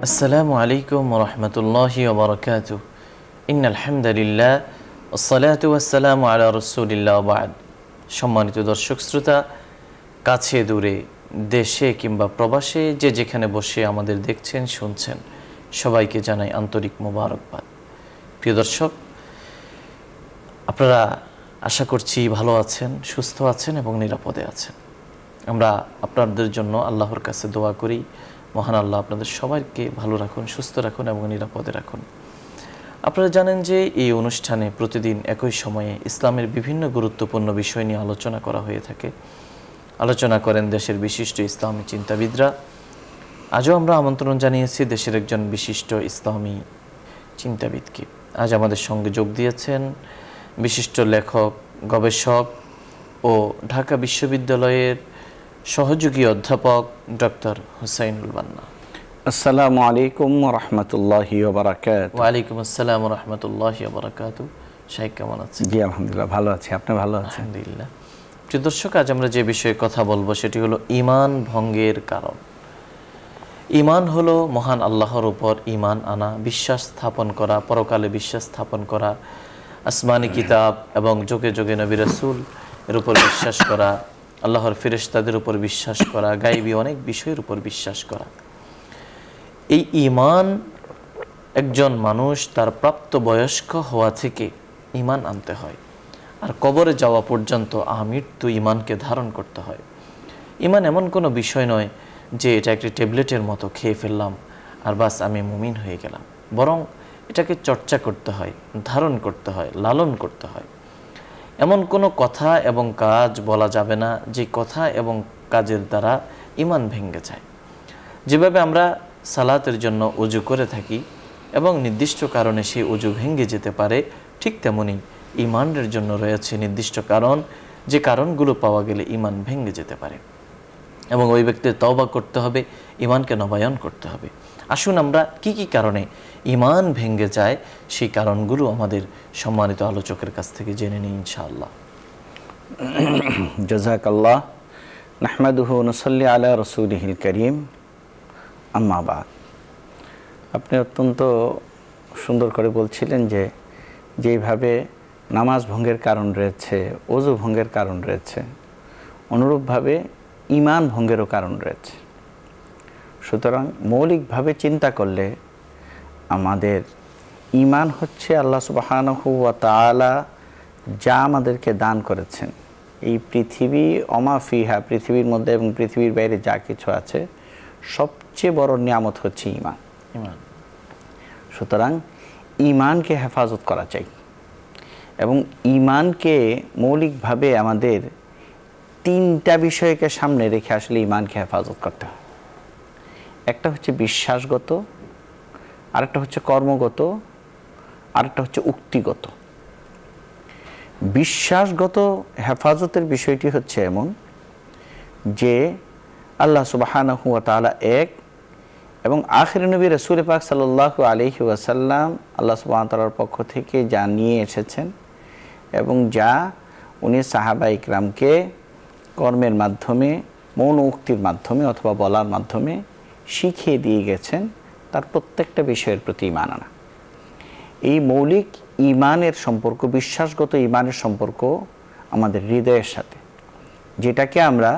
আসসালামু আলাইকুম ওয়া রাহমাতুল্লাহি ওয়া বারাকাতুহু। ইন্নাল হামদুলিল্লাহ ওয়াসসালাতু ওয়াসসালামু আলা রাসূলিল্লাহ ওয়া বা'দ। সম্মানিত দর্শক শ্রোতা, কাছে দূরে, দেশে কিংবা প্রবাসে যে যেখানে বসে আমাদের দেখছেন শুনছেন, সবাইকে জানাই আন্তরিক মোবারকবাদ। প্রিয় দর্শক, আপনারা আশা করছি ভালো আছেন, সুস্থ আছেন এবং নিরাপদে আছেন। আমরা আপনাদের জন্য আল্লাহর কাছে দোয়া করি, মহান আল্লাহ আপনাদের সবাইকে ভালো রাখুন, সুস্থ রাখুন এবং নিরাপদে রাখুন। আপনারা জানেন যে এই অনুষ্ঠানে প্রতিদিন একই সময়ে ইসলামের বিভিন্ন গুরুত্বপূর্ণ বিষয় নিয়ে আলোচনা করা হয়ে থাকে। আলোচনা করেন দেশের বিশিষ্ট ইসলামী চিন্তাবিদরা। আজও আমরা আমন্ত্রণ জানিয়েছি দেশের একজন বিশিষ্ট ইসলামী চিন্তাবিদকে। আজ আমাদের সঙ্গে যোগ দিয়েছেন বিশিষ্ট লেখক, গবেষক ও ঢাকা বিশ্ববিদ্যালয়ের সহযোগী অধ্যাপক ডক্টর হুসাইনুল বান্না। আসসালামু আলাইকুম ওয়া রাহমাতুল্লাহি ওয়া বারাকাতুহু। ওয়া আলাইকুম আসসালাম ওয়া রাহমাতুল্লাহি ওয়া বারাকাতুহু। শাইখ কেমন আছেন? জি আলহামদুলিল্লাহ ভালো আছি, আপনি ভালো আছেন? আলহামদুলিল্লাহ। প্রিয় দর্শক, আজ আমরা যে বিষয়ে কথা বলবো সেটি হলো ঈমান ভঙ্গের কারণ। ঈমান হলো মহান আল্লাহর উপর ঈমান আনা, বিশ্বাস স্থাপন করা, পরকালে বিশ্বাস স্থাপন করা, আসমানি কিতাব এবং যুগে যুগে নবী রাসূল এর উপর বিশ্বাস করা, আল্লাহর ফেরেশতাদের উপর বিশ্বাস করা, গায়বী অনেক বিষয়ের উপর বিশ্বাস করা। এই ঈমান একজন মানুষ তার প্রাপ্ত বয়স্ক হওয়া থেকে ঈমান আনতে হয়, আর কবরে যাওয়া পর্যন্ত আমৃত্যু ঈমানকে ধারণ করতে হয়। ঈমান এমন কোনো বিষয় নয় যে এটা একটি ট্যাবলেটের মতো খেয়ে ফেললাম আর বাস আমি মুমিন হয়ে গেলাম, বরং এটাকে চর্চা করতে হয়, ধারণ করতে হয়, লালন করতে হয়। এমন কোনো কথা এবং কাজ বলা যাবে না যে কথা এবং কাজের দ্বারা ঈমান ভেঙে যায়। যেভাবে আমরা সালাতের জন্য ওযু করে থাকি এবং নির্দিষ্ট কারণে সেই ওযু ভেঙে যেতে পারে, ঠিক তেমনি ঈমানের জন্য রয়েছে নির্দিষ্ট কারণ, যে কারণগুলো পাওয়া গেলে ঈমান ভেঙে যেতে পারে এবং ওই ব্যক্তির তওবা করতে হবে, ঈমানকে নবায়ন করতে হবে। আসুন আমরা কি কি কারণে ঈমান ভেঙে যায় সেই কারণগুলো আমাদের সম্মানিত আলোচকের কাছ থেকে জেনে নিই ইনশাআল্লাহ। জাযাকাল্লাহ। নাহমাদুহু ওয়া নুসাল্লি আলা রাসূলিহিল কারীম, আম্মা বাদ। আপনি অত্যন্ত সুন্দর করে বলছিলেন যে যেইভাবে নামাজ ভঙ্গের কারণ রয়েছে, ওযু ভঙ্গের কারণ রয়েছে, অনুরূপভাবে ঈমান ভঙ্গেরও কারণ রয়েছে। সুতরাং মৌলিকভাবে চিন্তা করলে আমাদের ঈমান হচ্ছে আল্লাহ সুবহানাহু ওয়া তাআলা যা আমাদেরকে দান করেছেন, এই পৃথিবী অমা ফিহা, পৃথিবীর মধ্যে এবং পৃথিবীর বাইরে যা কিছু আছে সবচেয়ে বড় নিয়ামত হচ্ছে ঈমান। সুতরাং ঈমানকে হেফাজত করা চাই এবং ঈমানকে মৌলিকভাবে আমাদের তিনটা বিষয়কে সামনে রেখে আসলে ঈমানকে হেফাজত করতে হয়। একটা হচ্ছে বিশ্বাসগত, আরেকটা হচ্ছে কর্মগত, আরেকটা হচ্ছে উক্তিগত। বিশ্বাসগত হেফাজতের বিষয়টি হচ্ছে এমন যে আল্লাহ সুবহানাহু ওয়া তাআলা এক এবং আখির নবী রাসূল পাক সাল্লাল্লাহু আলাইহি ওয়াসাল্লাম আল্লাহ সুবহানাহু ওয়া তাআলার পক্ষ থেকে যা নিয়ে এসেছেন এবং যা উনি সাহাবা ইকরামকে কর্মের মাধ্যমে, মৌন উক্তির মাধ্যমে অথবা বলার মাধ্যমে শিখিয়ে দিয়ে গেছেন, তার প্রত্যেকটা বিষয়ের প্রতি ঈমান আনা। এই মৌলিক ঈমানের সম্পর্ক, বিশ্বাসগত ঈমানের সম্পর্ক আমাদের হৃদয়ের সাথে, যেটাকে আমরা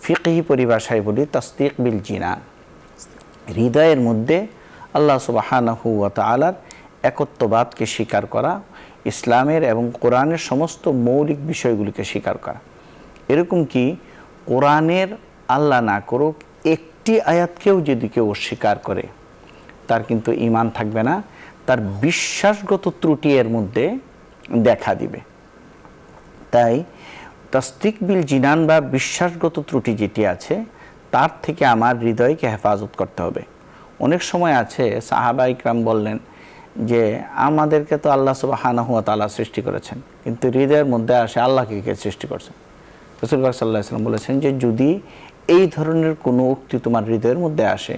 ফিকহি পরিভাষায় বলি তাসদীক বিল জিনান। হৃদয়ের মধ্যে আল্লাহ সুবহানাহু ওয়া তাআলার একত্ববাদকে স্বীকার করা, ইসলামের এবং কোরআনের সমস্ত মৌলিক বিষয়গুলিকে স্বীকার করা। এরকম কি কোরআনের আল্লাহ না করুক একটি আয়াতকেও যদি কেউ অস্বীকার করে তার কিন্তু ঈমান থাকবে না, তার বিশ্বাসগত ত্রুটি এর মধ্যে দেখা দিবে। তাই তাসদীক বিল জিনান বা বিশ্বাসগত ত্রুটি যেটি আছে তার থেকে আমার হৃদয়কে হেফাজত করতে হবে। অনেক সময় আছে সাহাবা ইকরাম বললেন যে আমাদেরকে তো আল্লাহ সুবহানাহু ওয়া তাআলা সৃষ্টি করেছেন, কিন্তু হৃদয়ের মধ্যে আসে আল্লাহকে কে সৃষ্টি করছেন। রাসূল পাক সাল্লাল্লাহু আলাইহি ওয়াসাল্লাম বলেছেন যে যদি এই ধরনের কোনো উক্তি তোমার হৃদয়ের মধ্যে আসে,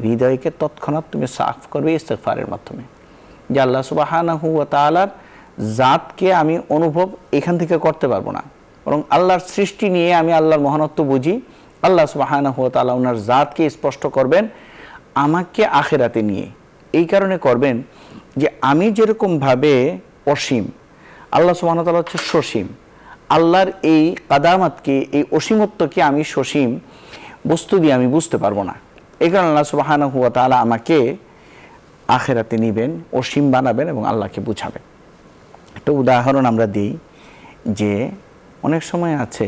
হৃদয়কে তৎক্ষণাৎ তুমি সাফ করবে ইস্তিগফারের মাধ্যমে, যে আল্লাহ সুবহানাহু ওয়া তাআলার জাতকে আমি অনুভব এখান থেকে করতে পারবো না, বরং আল্লাহর সৃষ্টি নিয়ে আমি আল্লাহর মহানত্ব বুঝি, আল্লাহ সুবহানাহু ওয়া তাআলা ওনার জাতকে স্পষ্ট করবেন, আমাকে আখেরাতে নিয়ে। এই কারণে করবেন যে আমি যেরকমভাবে অসীম, আল্লাহ সুবহানাহু ওয়া তাআলা হচ্ছে সসীম। আল্লাহর এই কাদামাতকে, এই অসীমত্বকে আমি সসীম বস্তু দিয়ে আমি বুঝতে পারবো না। এই কারণে আল্লাহ সুবহানাহু ওয়া তাআলা আমাকে আখেরাতে নিবেন, অসীম বানাবেন এবং আল্লাহকে বুঝাবেন। একটা উদাহরণ আমরা দিই যে অনেক সময় আছে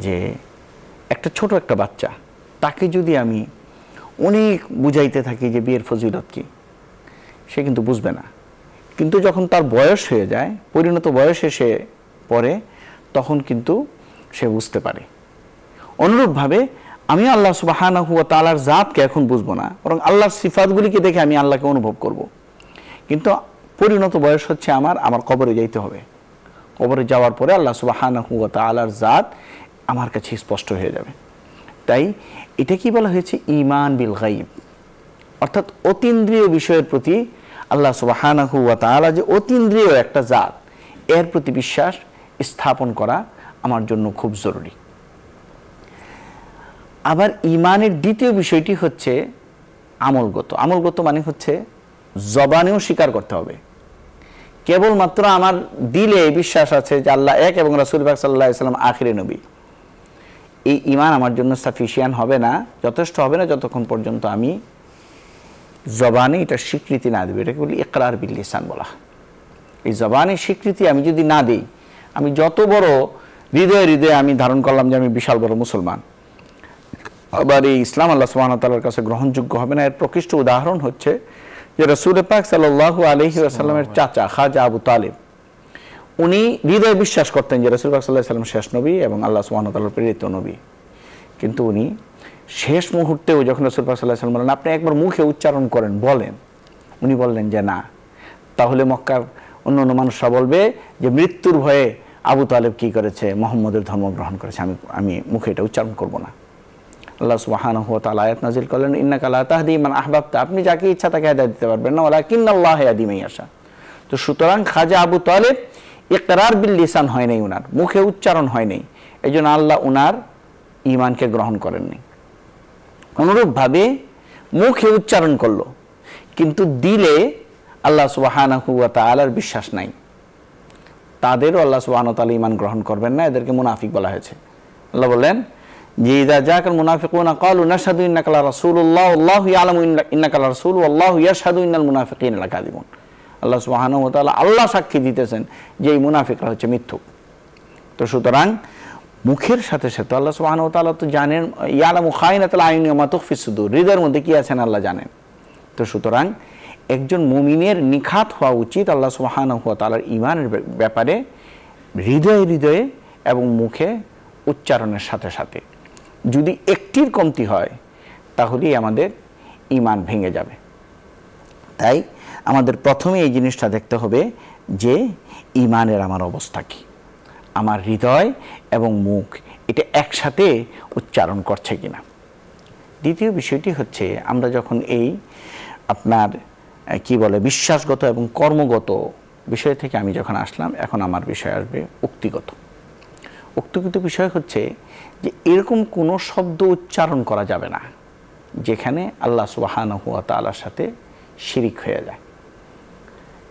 যে একটা ছোট একটা বাচ্চা, তাকে যদি আমি অনেক বুঝাইতে থাকি যে বিয়ের ফজিলত কি, সে কিন্তু বুঝবে না। কিন্তু যখন তার বয়স হয়ে যায়, পরিণত বয়সে সে পড়ে, তখন কিন্তু সে বুঝতে পারে। অনুরূপভাবে আমি আল্লাহ সুবহানাহু ওয়া তাআলার জাতকে এখন বুঝবো না, বরং আল্লাহর সিফাতগুলিকে দেখে আমি আল্লাহকে অনুভব করব। কিন্তু পরিণত বয়স হচ্ছে আমার কবরে যাইতে হবে। কবরে যাওয়ার পরে আল্লাহ সুবহানাহু ওয়া তাআলার জাত আমার কাছে স্পষ্ট হয়ে যাবে। তাই এটা কি বলা হয়েছে? ঈমান বিল গায়ব, অর্থাৎ অতীন্দ্রিয় বিষয়ের প্রতি আল্লাহ সুবহানাহু ওয়া তাআলা যে অতীন্দ্রিয় একটা জাত, এর প্রতি বিশ্বাস স্থাপন করা আমার জন্য খুব জরুরি। আবার ঈমানের দ্বিতীয় বিষয়টি হচ্ছে আমলগত। আমলগত মানে হচ্ছে জবানেও স্বীকার করতে হবে। কেবলমাত্র আমার দিলে বিশ্বাস আছে যে আল্লাহ এক এবং রাসূল পাক সাল্লাল্লাহু আলাইহি ওয়াসাল্লাম আখিরি নবী, এই ঈমান আমার জন্য সাফিসিয়েন্ট হবে না, যথেষ্ট হবে না, যতক্ষণ পর্যন্ত আমি জবানে এটা স্বীকৃতি না দেব। এটাকে বলি ইকরার বিল লিসান বলা। এই জবানে স্বীকৃতি আমি যদি না দিই, আমি যত বড় হৃদয়ে আমি ধারণ করলাম যে আমি বিশাল বড় মুসলমান, আবার এই ইসলাম আল্লাহ সুবহানাহু ওয়া তাআলার কাছে গ্রহণযোগ্য হবে না। এর প্রকৃষ্ট উদাহরণ হচ্ছে যে রাসূল পাক সাল্লাল্লাহু আলাইহি ওয়াসাল্লামের চাচা খাজা আবু তালিব, উনি হৃদয়ে বিশ্বাস করতেন যে রাসূল পাক সাল্লাল্লাহু আলাইহি ওয়াসাল্লাম শেষ নবী এবং আল্লাহ সুবহানাহু ওয়া তাআলার প্রেরিত নবী। কিন্তু উনি শেষ মুহূর্তেও যখন রাসূল পাক সাল্লাল্লাহু আলাইহি ওয়াসাল্লাম বললেন আপনি একবার মুখে উচ্চারণ করেন, বলেন, উনি বললেন যে না, তাহলে মক্কার অন্য মানুষরা বলবে যে মৃত্যুর ভয়ে আবু তালেব কি করেছে, মুহাম্মদের ধর্ম গ্রহণ করেছে, আমি মুখে এটা উচ্চারণ করব না। আল্লাহ সুবহানাহু ওয়া তাআলা আয়াত নাযিল করলেন, ইন্নাকা লা তাহদি মান আহবাবতা, আপনি যাকে ইচ্ছা তাকে হেদায়েত দিতে পারবেন না, ওয়ালাকিন্নাল্লাহু ইয়াহদি মান ইয়াশা। তো সুতরাং খাজা আবু তালেব ইকরার বিল লিসান হয় নাই, উনার মুখে উচ্চারণ হয় নাই, এইজন্য আল্লাহ উনার ঈমানকে গ্রহণ করেননি। অনুরূপভাবে মুখে উচ্চারণ করলো কিন্তু দিলে আল্লাহ সুবহানাহু ওয়া তাআলার বিশ্বাস নাই, তাদেরও আল্লাহ সুবহানাহু ওয়া তাআলা ঈমান গ্রহণ করবেন না। এদেরকে মুনাফিক বলা হয়েছে। আল্লাহ বলেন যে ইযা জাকাল মুনাফিকুনা ক্বালু নাশহাদু ইন্নাকা লা রাসূলুল্লাহ আল্লাহু ইয়ালামু ইন্নাকা লা রাসূল ওয়াল্লাহু ইয়াশহাদু ইন্নাল মুনাফিকিনা লাকাযিবুন। আল্লাহ সুবহানাহু ওয়া তাআলা আল্লাহ সাক্ষী দিতেছেন যে এই মুনাফিকরা হচ্ছে মিথ্যুক। তো সুতরাং মুখের সাথে সাথে আল্লাহ সুবহানাহু ওয়া তাআলা তো জানেন, ইয়ালামু খায়িনাতাল আয়ুনি ওয়া মা তুখফিস সুদূর, হৃদয়ের মধ্যে কি আছেন আল্লাহ জানেন। তো সুতরাং একজন মুমিনের নিখাত হওয়া উচিত আল্লাহ সুবহানাহু ওয়া তাআলার ঈমানের ব্যাপারে হৃদয়ে এবং মুখে উচ্চারণের সাথে সাথে। যদি একটির কমতি হয় তাহলেই আমাদের ঈমান ভেঙে যাবে। তাই আমাদের প্রথমে এই জিনিসটা দেখতে হবে যে ঈমানের আমার অবস্থা কি, আমার হৃদয় এবং মুখ এটা একসাথে উচ্চারণ করছে কিনা। দ্বিতীয় বিষয়টি হচ্ছে আমরা যখন এই আপনার কি বলে বিশ্বাসগত এবং কর্মগত বিষয় থেকে আমি যখন আসলাম, এখন আমার বিষয় আসবে উক্তিগত। উক্তিগত বিষয় হচ্ছে যে এরকম কোনো শব্দ উচ্চারণ করা যাবে না যেখানে আল্লাহ সুবহানাহু ওয়া তাআলার সাথে শিরিক হয়ে যায়।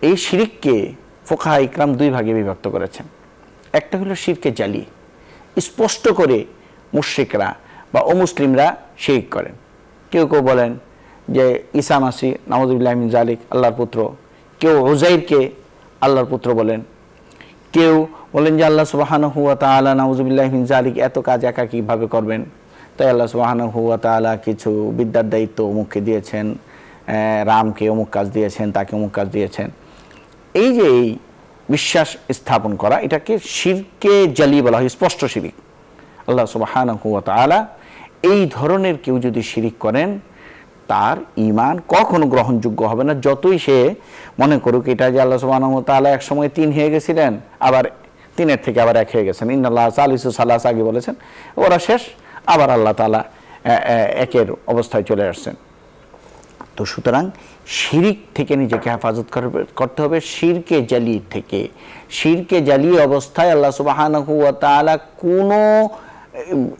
এই শিরিককে ফুকাহা ইকরাম দুই ভাগে বিভক্ত করেছেন। একটা হলো শিরকে জালি, স্পষ্ট করে মুশরিকরা বা অমুসলিমরা শিরিক করেন। কেউ কেউ বলেন যে ঈসা মাসিহ নাউযুবিল্লাহি মিন যালিক আল্লাহর পুত্র, কেউ উযাইরকে আল্লাহর পুত্র বলেন, কেউ বলেন যে আল্লাহ সুবহানাহু ওয়া তাআলা নাউযুবিল্লাহি মিন যালিক এত কাজ একা কীভাবে করবেন, তাই আল্লাহ সুবহানাহু ওয়া তাআলা কিছু বিদ্যার দায়িত্ব অমুককে দিয়েছেন, রামকে অমুক কাজ দিয়েছেন, তাকে অমুক কাজ দিয়েছেন। এই যে এই বিশ্বাস স্থাপন করা, এটাকে শিরকে জালি বলা হয়, স্পষ্ট শিরিক। আল্লাহ সুবহানাহু ওয়া তাআলা এই ধরনের কেউ যদি শিরিক করেন তার ঈমান কখনো গ্রহণযোগ্য হবে না, যতই সে মনে করুক এটা যে আল্লাহ সুবহানাহু ওয়া তাআলা এক সময় 3 হয়ে গেছিলেন, আবার 3-এর থেকে আবার 1 হয়ে গেছেন, ইন্নাল্লাহ সালিসু সালাসা আগে বলেছেন, ওরা শেষ, আবার আল্লাহ তাআলা 1-এর অবস্থায় চলে আসছেন। তো সুতরাং শিরিক থেকে নিজেকে হেফাজত করতে হবে, শিরকে জালি থেকে। শিরকে জালি অবস্থায় আল্লাহ সুবহানাহু ওয়া তাআলা কোনো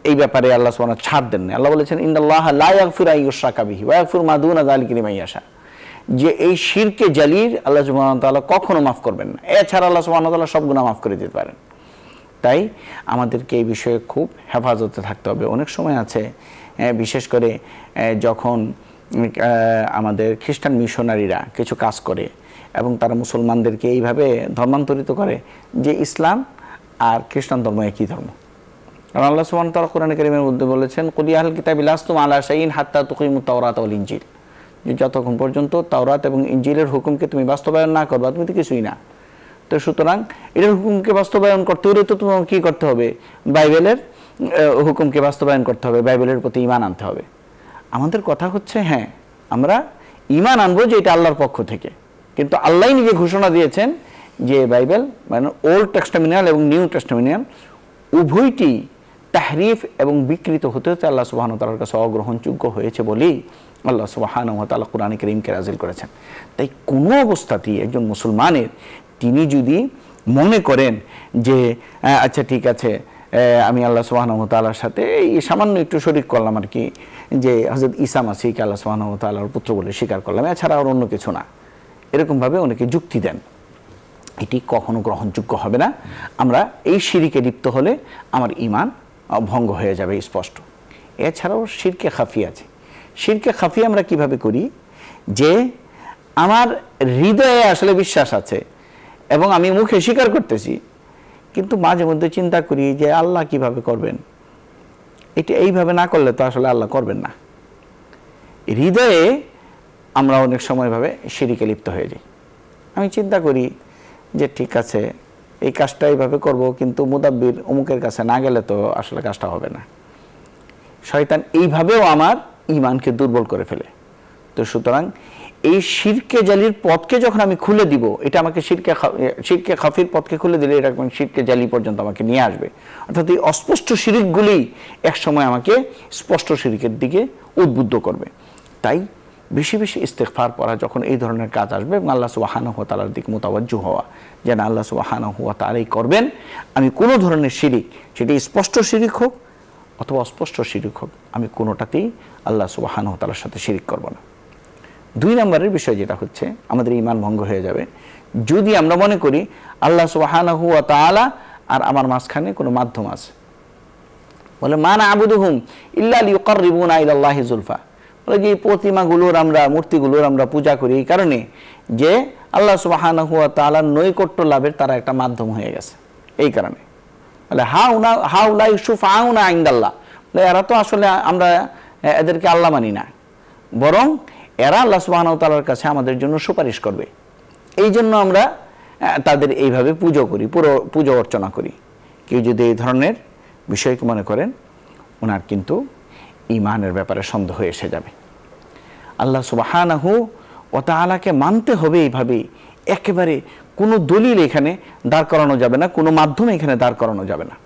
এই ব্যাপারে আল্লাহ সুবহানাহু ওয়া তাআলা ছাড় দেন না। আল্লাহ বলেছেন ইন্নাল্লাহা লা ইয়াগফিরু আন ইউশরাকা বিহি ওয়া ইয়াগফিরু মা দুনা যালিকা লিমান ইয়াশা, যে এই শিরকে জালির আল্লাহ সুবহানাহু ওয়া তাআলা কখনো মাফ করবেন না, এছাড়া আল্লাহ সুবহানাহু ওয়া তাআলা সব গুনাহ মাফ করে দিতে পারেন। তাই আমাদেরকে এই বিষয়ে খুব হেফাজতে থাকতে হবে। অনেক সময় আছে বিশেষ করে যখন আমাদের খ্রিস্টান মিশনারিরা কিছু কাজ করে এবং তারা মুসলমানদেরকে এইভাবে ধর্মান্তরিত করে যে ইসলাম আর খ্রিস্টান ধর্ম একই ধর্ম। কারণ আল্লাহ সুবহানাহু ওয়া তাআলা কোরআনে কারীমের মধ্যে বলেছেন কুল ইয়া আহলাল কিতাবি লাস্তুম আলা শাইইন হাত্তা তুকিমুত তাওরাত ওয়াল ইনজিল, যে যতক্ষণ পর্যন্ত তাওরাত এবং ইনজিলের হুকুমকে তুমি বাস্তবায়ন না করবা তুমি তো কিছুই না। তো সুতরাং এটার হুকুমকে বাস্তবায়ন করতে হলে তো তোমাকে কী করতে হবে, বাইবেলের হুকুমকে বাস্তবায়ন করতে হবে, বাইবেলের প্রতি ঈমান আনতে হবে। আমাদের কথা হচ্ছে হ্যাঁ আমরা ঈমান আনবো যে এটা আল্লাহর পক্ষ থেকে, কিন্তু আল্লাহ নিজে ঘোষণা দিয়েছেন যে বাইবেল মানে ওল্ড টেস্টামেনিয়াল এবং নিউ টেস্টামেনিয়াল উভয়টি তাহরিফ এবং বিকৃত হতে হতে আল্লাহ সুবহানাহু ওয়া তাআলার কাছে অগ্রহণযোগ্য হয়েছে বলেই আল্লাহ সুবহানাহু ওয়া তাআলা কোরআনে কারীমকে নাযিল করেছেন। তাই কোনো অবস্থাতেই একজন মুসলমানের তিনি যদি মনে করেন যে আচ্ছা ঠিক আছে আমি আল্লাহ সুবহানাহু ওয়া তাআলার সাথে এই সামান্য একটু শরীক করলাম আর কি, যে হযরত ঈসা মাসীহকে আল্লাহ সুবহানাহু ওয়া তাআলার পুত্র বলে স্বীকার করলাম, এছাড়া আর অন্য কিছু না, এরকমভাবে অনেকে যুক্তি দেন, এটি কখনো গ্রহণযোগ্য হবে না। আমরা এই শিরকে লিপ্ত হলে আমার ঈমান ভঙ্গ হয়ে যাবে স্পষ্ট। এছাড়াও শিরকে খাফি আছে। শিরকে খাফি আমরা কিভাবে করি, যে আমার হৃদয়ে আসলে বিশ্বাস আছে এবং আমি মুখে স্বীকার করতেছি, কিন্তু মাঝে মধ্যে চিন্তা করি যে আল্লাহ কিভাবে করবেন, এটা এইভাবে না করলে তো আসলে আল্লাহ করবেন না। হৃদয়ে আমরা অনেক সময় ভাবে শিরকে লিপ্ত হয়ে যাই। আমি চিন্তা করি যে ঠিক আছে এই কাজটা এইভাবে করব, কিন্তু মুদাব্বির অমুকের কাছে না গেলে তো আসলে কাজটা হবে না। শয়তান এইভাবেও আমার ঈমানকে দুর্বল করে ফেলে। তো সুতরাং এই শিরকে জালির পথকে যখন আমি খুলে দিব, এটা আমাকে শিরকে খাফির পথকে খুলে দিলে এটা শিরকে জালি পর্যন্ত আমাকে নিয়ে আসবে। অর্থাৎ এই অস্পষ্ট শিরিকগুলি একসময় আমাকে স্পষ্ট শিরিকের দিকে উদ্বুদ্ধ করবে। তাই বেশি বেশি ইস্তেগফার পড়া যখন এই ধরনের কাজ আসবে এবং আল্লাহ সুবহানাহু ওয়া তাআলার দিকে মুতাওয়াজ্জু হওয়া, যেন আল্লাহ সুবহানাহু ওয়া তাআলাই করবেন, আমি কোনো ধরনের শিরিক, সেটি স্পষ্ট শিরিক হোক অথবা অস্পষ্ট শিরিক হোক, আমি কোনোটাতেই আল্লাহ সুবহানাহু ওয়া তাআলার সাথে শিরিক করব না। 2 নম্বরের বিষয় যেটা হচ্ছে আমাদের ঈমান ভঙ্গ হয়ে যাবে যদি আমরা মনে করি আল্লাহ সুবহানাহু ওয়া তাআলা আর আমার মাঝখানে কোনো মাধ্যম আছে। বলে মা না'বুদুহুম ইল্লা লিয়ুকাররিবুনা ইলাল্লাহি যুলফা, বলে যে প্রতিমাগুলোর আমরা মূর্তিগুলোর আমরা পূজা করি এই কারণে যে আল্লাহ সুবহানাহু ওয়া তাআলার নৈকট্য লাভের তারা একটা মাধ্যম হয়ে গেছে, এই কারণে। বলে হাউলাই শুফাউনা ইনদাল্লাহ, বলে এরা তো আসলে আমরা এদেরকে আল্লাহ মানি না, বরং এরা আল্লাহ সুবহানাহু ওয়া তাআলার কাছে আমাদের জন্য সুপারিশ করবে, এই জন্য আমরা তাদের এইভাবে পুজো করি, পুজো অর্চনা করি। কেউ যদি এই ধরনের বিষয়কে মনে করেন, ওনার কিন্তু ঈমানের ব্যাপারে সন্দেহ এসে যাবে। আল্লাহ সুবহানাহু ওয়া তাআলাকে মানতে হবে এইভাবে, একেবারে কোনো দলিল এখানে দাঁড় করানো যাবে না, কোনো মাধ্যমে এখানে দাঁড় করানো যাবে না।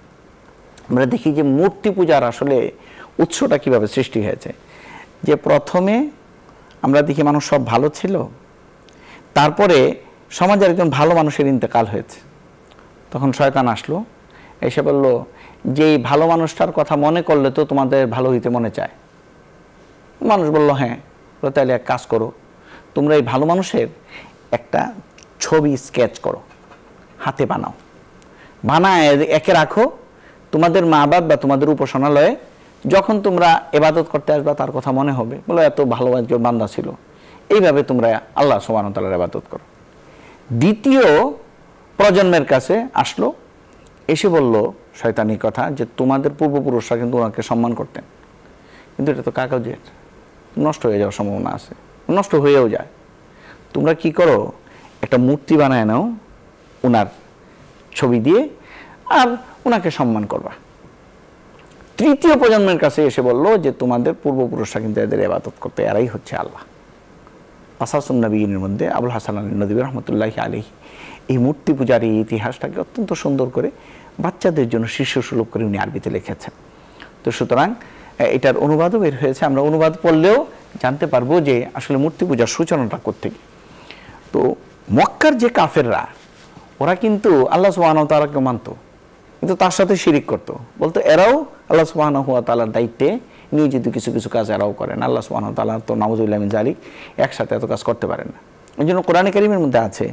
আমরা দেখি যে মূর্তি পূজার আসলে উৎসটা কিভাবে সৃষ্টি হয়েছে, যে প্রথমে আমরা দেখি মানুষ সব ভালো ছিল, তারপরে সমাজের একজন ভালো মানুষের ইন্তেকাল হয়েছে, তখন শয়তান আসলো, এসে বলল যে এই ভালো মানুষটার কথা মনে করলে তো তোমাদের ভালো হইতে মনে চায়। মানুষ বলল হ্যাঁ, তাহলে এক কাজ করো, তোমরা এই ভালো মানুষের একটা ছবি স্কেচ করো, হাতে বানাও, বানায় একে রাখো তোমাদের মা বাপ বা তোমাদের উপাসনালয়ে, যখন তোমরা ইবাদত করতে আসবা তার কথা মনে হবে, বলো এত ভালো একজন বান্দা ছিল, এইভাবে তোমরা আল্লাহ সুবহানাহু ওয়া তাআলার ইবাদত করো। দ্বিতীয় প্রজন্মের কাছে আসলো, এসে বলল শয়তানি কথা যে তোমাদের পূর্বপুরুষরা কিন্তু ওনাকে সম্মান করতেন, কিন্তু এটা তো কাগজের, নষ্ট হয়ে যাওয়ার সম্ভাবনা আছে, নষ্ট হয়েও যায়, তোমরা কি করো একটা মূর্তি বানায় নাও ওনার ছবি দিয়ে, আর ওনাকে সম্মান করবা। তৃতীয় প্রজন্মের কাছে এসে বলল যে তোমাদের পূর্বপুরুষরা কিন্তু এদের ইবাদত করতে, এরাই হচ্ছে আল্লাহ। কাসাসুন নবীনের মধ্যে আবুল হাসান আলী নদভী রহমতুল্লাহি আলাইহি এই মূর্তি পূজার এই ইতিহাসটাকে অত্যন্ত সুন্দর করে বাচ্চাদের জন্য শিষ্যসুলভ করে উনি আরবিতে লিখেছেন। তো সুতরাং এটার অনুবাদও বের হয়েছে, আমরা অনুবাদ পড়লেও জানতে পারবো যে আসলে মূর্তি পূজার সূচনাটা কোত্থেকে। তো মক্কার যে কাফেররা ওরা কিন্তু আল্লাহ সুবহানাহু ওয়া তাআলাকে মানত, কিন্তু তার সাথে শিরিক করত, বলতো এরাও আল্লাহ সুবহানাহু ওয়া তাআলার দায়িত্বে নিয়োজিত কিছু কিছু কাজ এরাও করেন। আল্লাহ সুবহানাহু ওয়া তাআলা তো নাউযুবিল্লাহি মিন যালিক একসাথে এত কাজ করতে পারেন না। এই জন্য কোরআনে কারীমের মধ্যে আছে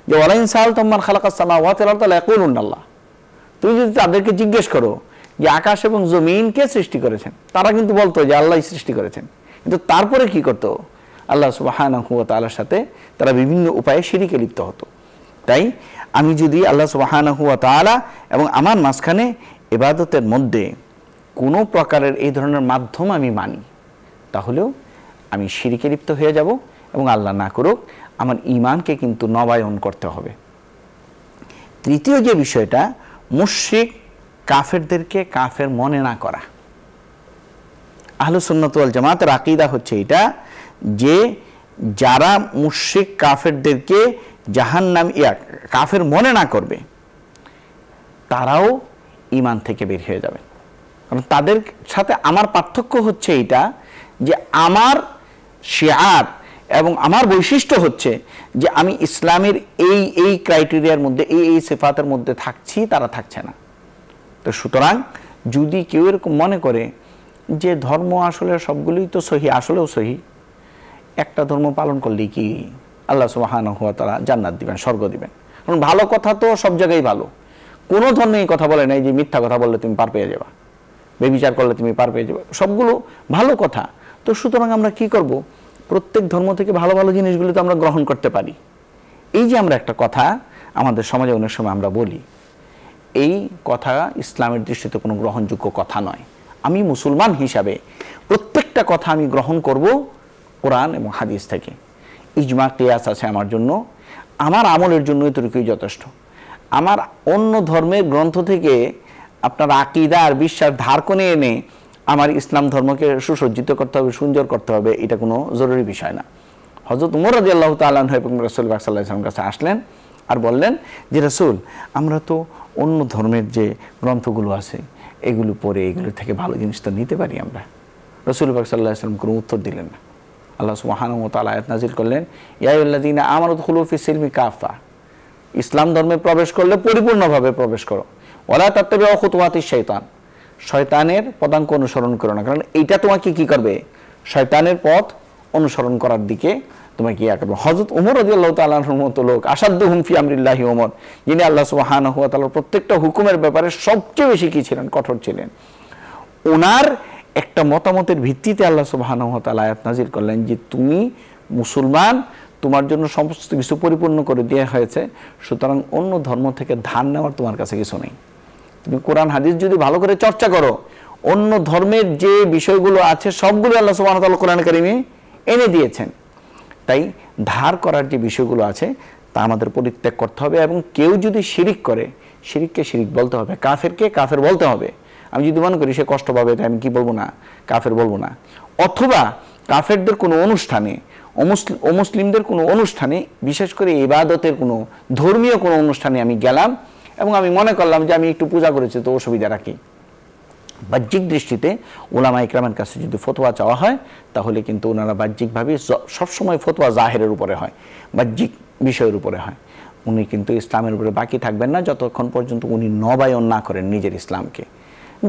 যে ওয়ালা ইন সাআলতুম মান খালাকাস সামাওয়াতি ওয়াল আরদা লায়াকুলুন্না আল্লাহ। তুমি যদি তাদেরকে জিজ্ঞেস করো যে আকাশ এবং জমিন কে সৃষ্টি করেছেন, তারা কিন্তু বলতো যে আল্লাহই সৃষ্টি করেছেন। কিন্তু তারপরে কি করতো? আল্লাহ সুবহানাহু ওয়া তাআলার সাথে তারা বিভিন্ন উপায়ে শিরকে লিপ্ত হতো। তাই আমি যদি আল্লাহ সুবহানাহু ওয়া তাআলা এবং আমার মাঝখানে ইবাদতের মধ্যে কোনো প্রকারের এই ধরনের মাধ্যম আমি মানি, তাহলেও আমি শিরকে লিপ্ত হয়ে যাব এবং আল্লাহ না করুক আমার ঈমানকে কিন্তু নবায়ন করতে হবে। তৃতীয় যে বিষয়টা, মুশরিক কাফেরদেরকে কাফের মনে না করা। আহলুস সুন্নাত ওয়াল জামাতের আকীদা হচ্ছে এটা যে যারা মুশরিক কাফেরদেরকে জাহান্নাম কাফের মনে না করবে তারাও ঈমান থেকে বের হয়ে যাবে। কারণ তাদের সাথে আমার পার্থক্য হচ্ছে এটা যে আমার শিআর এবং আমার বৈশিষ্ট্য হচ্ছে যে আমি ইসলামের এই এই ক্রাইটেরিয়ার মধ্যে এই এই সিফাতের মধ্যে থাকছি, তারা থাকছে না। তো সুতরাং যদি কেউ এরকম মনে করে যে ধর্ম আসলে সবগুলোই তো সহি, আসলেও সহি, একটা ধর্ম পালন করলেই কি আল্লাহ সুবহানাহু ওয়া তাআলা জান্নাত দিবেন, স্বর্গ দিবেন? কারণ ভালো কথা তো সব জায়গায় ভালো, কোনো ধর্মে এই কথা বলে নাই যে মিথ্যা কথা বললে তুমি পার পেয়ে যাবা, বেবিচার করলে তুমি পার পেয়ে যাবে, সবগুলো ভালো কথা। তো সুতরাং আমরা কি করব? প্রত্যেক ধর্ম থেকে ভালো ভালো জিনিসগুলো তো আমরা গ্রহণ করতে পারি। এই যে আমরা একটা কথা আমাদের সমাজে অনেক সময় আমরা বলি, এই কথা ইসলামের দৃষ্টিতে কোনো গ্রহণযোগ্য কথা নয়। আমি মুসলমান হিসাবে প্রত্যেকটা কথা আমি গ্রহণ করব কোরআন এবং হাদিস থেকে। ইজমা কিয়াস আছে আমার জন্য, আমার আমলের জন্য এতটুকুই যথেষ্ট। আমার অন্য ধর্মের গ্রন্থ থেকে আপনার আকীদা আর বিশ্বাস ধার করে এনে আমার ইসলাম ধর্মকে সুসজ্জিত করতে হবে, সুন্দর করতে হবে, এটা কোনো জরুরি বিষয় না। হযরত ওমর রাদিয়াল্লাহু তাআলা আনহু এবং রাসূল পাক সাল্লাল্লাহু আলাইহি ওয়াসাল্লামের কাছে আসলেন আর বললেন যে রাসূল, আমরা তো অন্য ধর্মের যে গ্রন্থগুলো আছে এগুলো পড়ে এগুলো থেকে ভালো জিনিস তো নিতে পারি আমরা। রাসূল পাক সাল্লাল্লাহু আলাইহি ওয়াসাল্লাম কোনো উত্তর দিলেন না। আল্লাহ সুবহানাহু ওয়া তাআলা আয়াত নাযিল করলেন, ইয়া আইয়ুহাল্লাযীনা আমানু দুখুলু ফিস সিলমি কাফা, ইসলাম ধর্মে প্রবেশ করলে পরিপূর্ণভাবে প্রবেশ করো। ওয়ালা তাত্তাবিউ খুতুওয়াতিশ শাইতান, শয়তানের পদাঙ্ক অনুসরণ করো না, কারণ এইটা তোমাকে কি করবে? শয়তানের পথ অনুসরণ করার দিকে তোমাকে ইয়া করবে। হযরত ওমর রাদিয়াল্লাহু তাআলা আনহুর মতো লোক, আসাদ্দুহুম ফি আমরিল্লাহি ওমর, যিনি আল্লাহ সুবহানাহু ওয়া তাআলার প্রত্যেকটা হুকুমের ব্যাপারে সবচেয়ে বেশি কি ছিলেন? কঠোর ছিলেন। ওনার একটা মতামতের ভিত্তিতে আল্লাহ সুবহানাহু ওয়া তাআলা আয়াত নাযিল করলেন যে তুমি মুসলমান, তোমার জন্য সমস্ত কিছু পরিপূর্ণ করে দেওয়া হয়েছে, সুতরাং অন্য ধর্ম থেকে ধার নেওয়ার তোমার কাছে কিছু নেই। তুমি কোরআন হাদিস যদি ভালো করে চর্চা করো, অন্য ধর্মের যে বিষয়গুলো আছে সবগুলো আল্লাহ সুবহানাহু ওয়া তাআলা কোরআন কারীমে এনে দিয়েছেন। তাই ধার করার যে বিষয়গুলো আছে তা আমাদের পরিত্যাগ করতে হবে। এবং কেউ যদি শিরিক করে, শিরিককে শিরিক বলতে হবে, কাফেরকে কাফের বলতে হবে। আমি যদি মনে করি সে কষ্ট পাবে, তাই আমি কি বলবো না? কাফের বলবো না। অথবা কাফেরদের কোনো অনুষ্ঠানে, অমুসলিমদের কোনো অনুষ্ঠানে, বিশেষ করে ইবাদতের কোনো ধর্মীয় কোনো অনুষ্ঠানে আমি গেলাম এবং আমি মনে করলাম যে আমি একটু পূজা করেছি, তো অসুবিধা রাখি। বাহ্যিক দৃষ্টিতে ওলামা ইকরামের কাছে যদি ফতোয়া চাওয়া হয় তাহলে কিন্তু ওনারা বাহ্যিকভাবে সবসময় ফতোয়া জাহেরের উপরে হয়, বাহ্যিক বিষয়ের উপরে হয়। উনি কিন্তু ইসলামের উপরে বাকি থাকবেন না যতক্ষণ পর্যন্ত উনি নবায়ন না করেন নিজের ইসলামকে।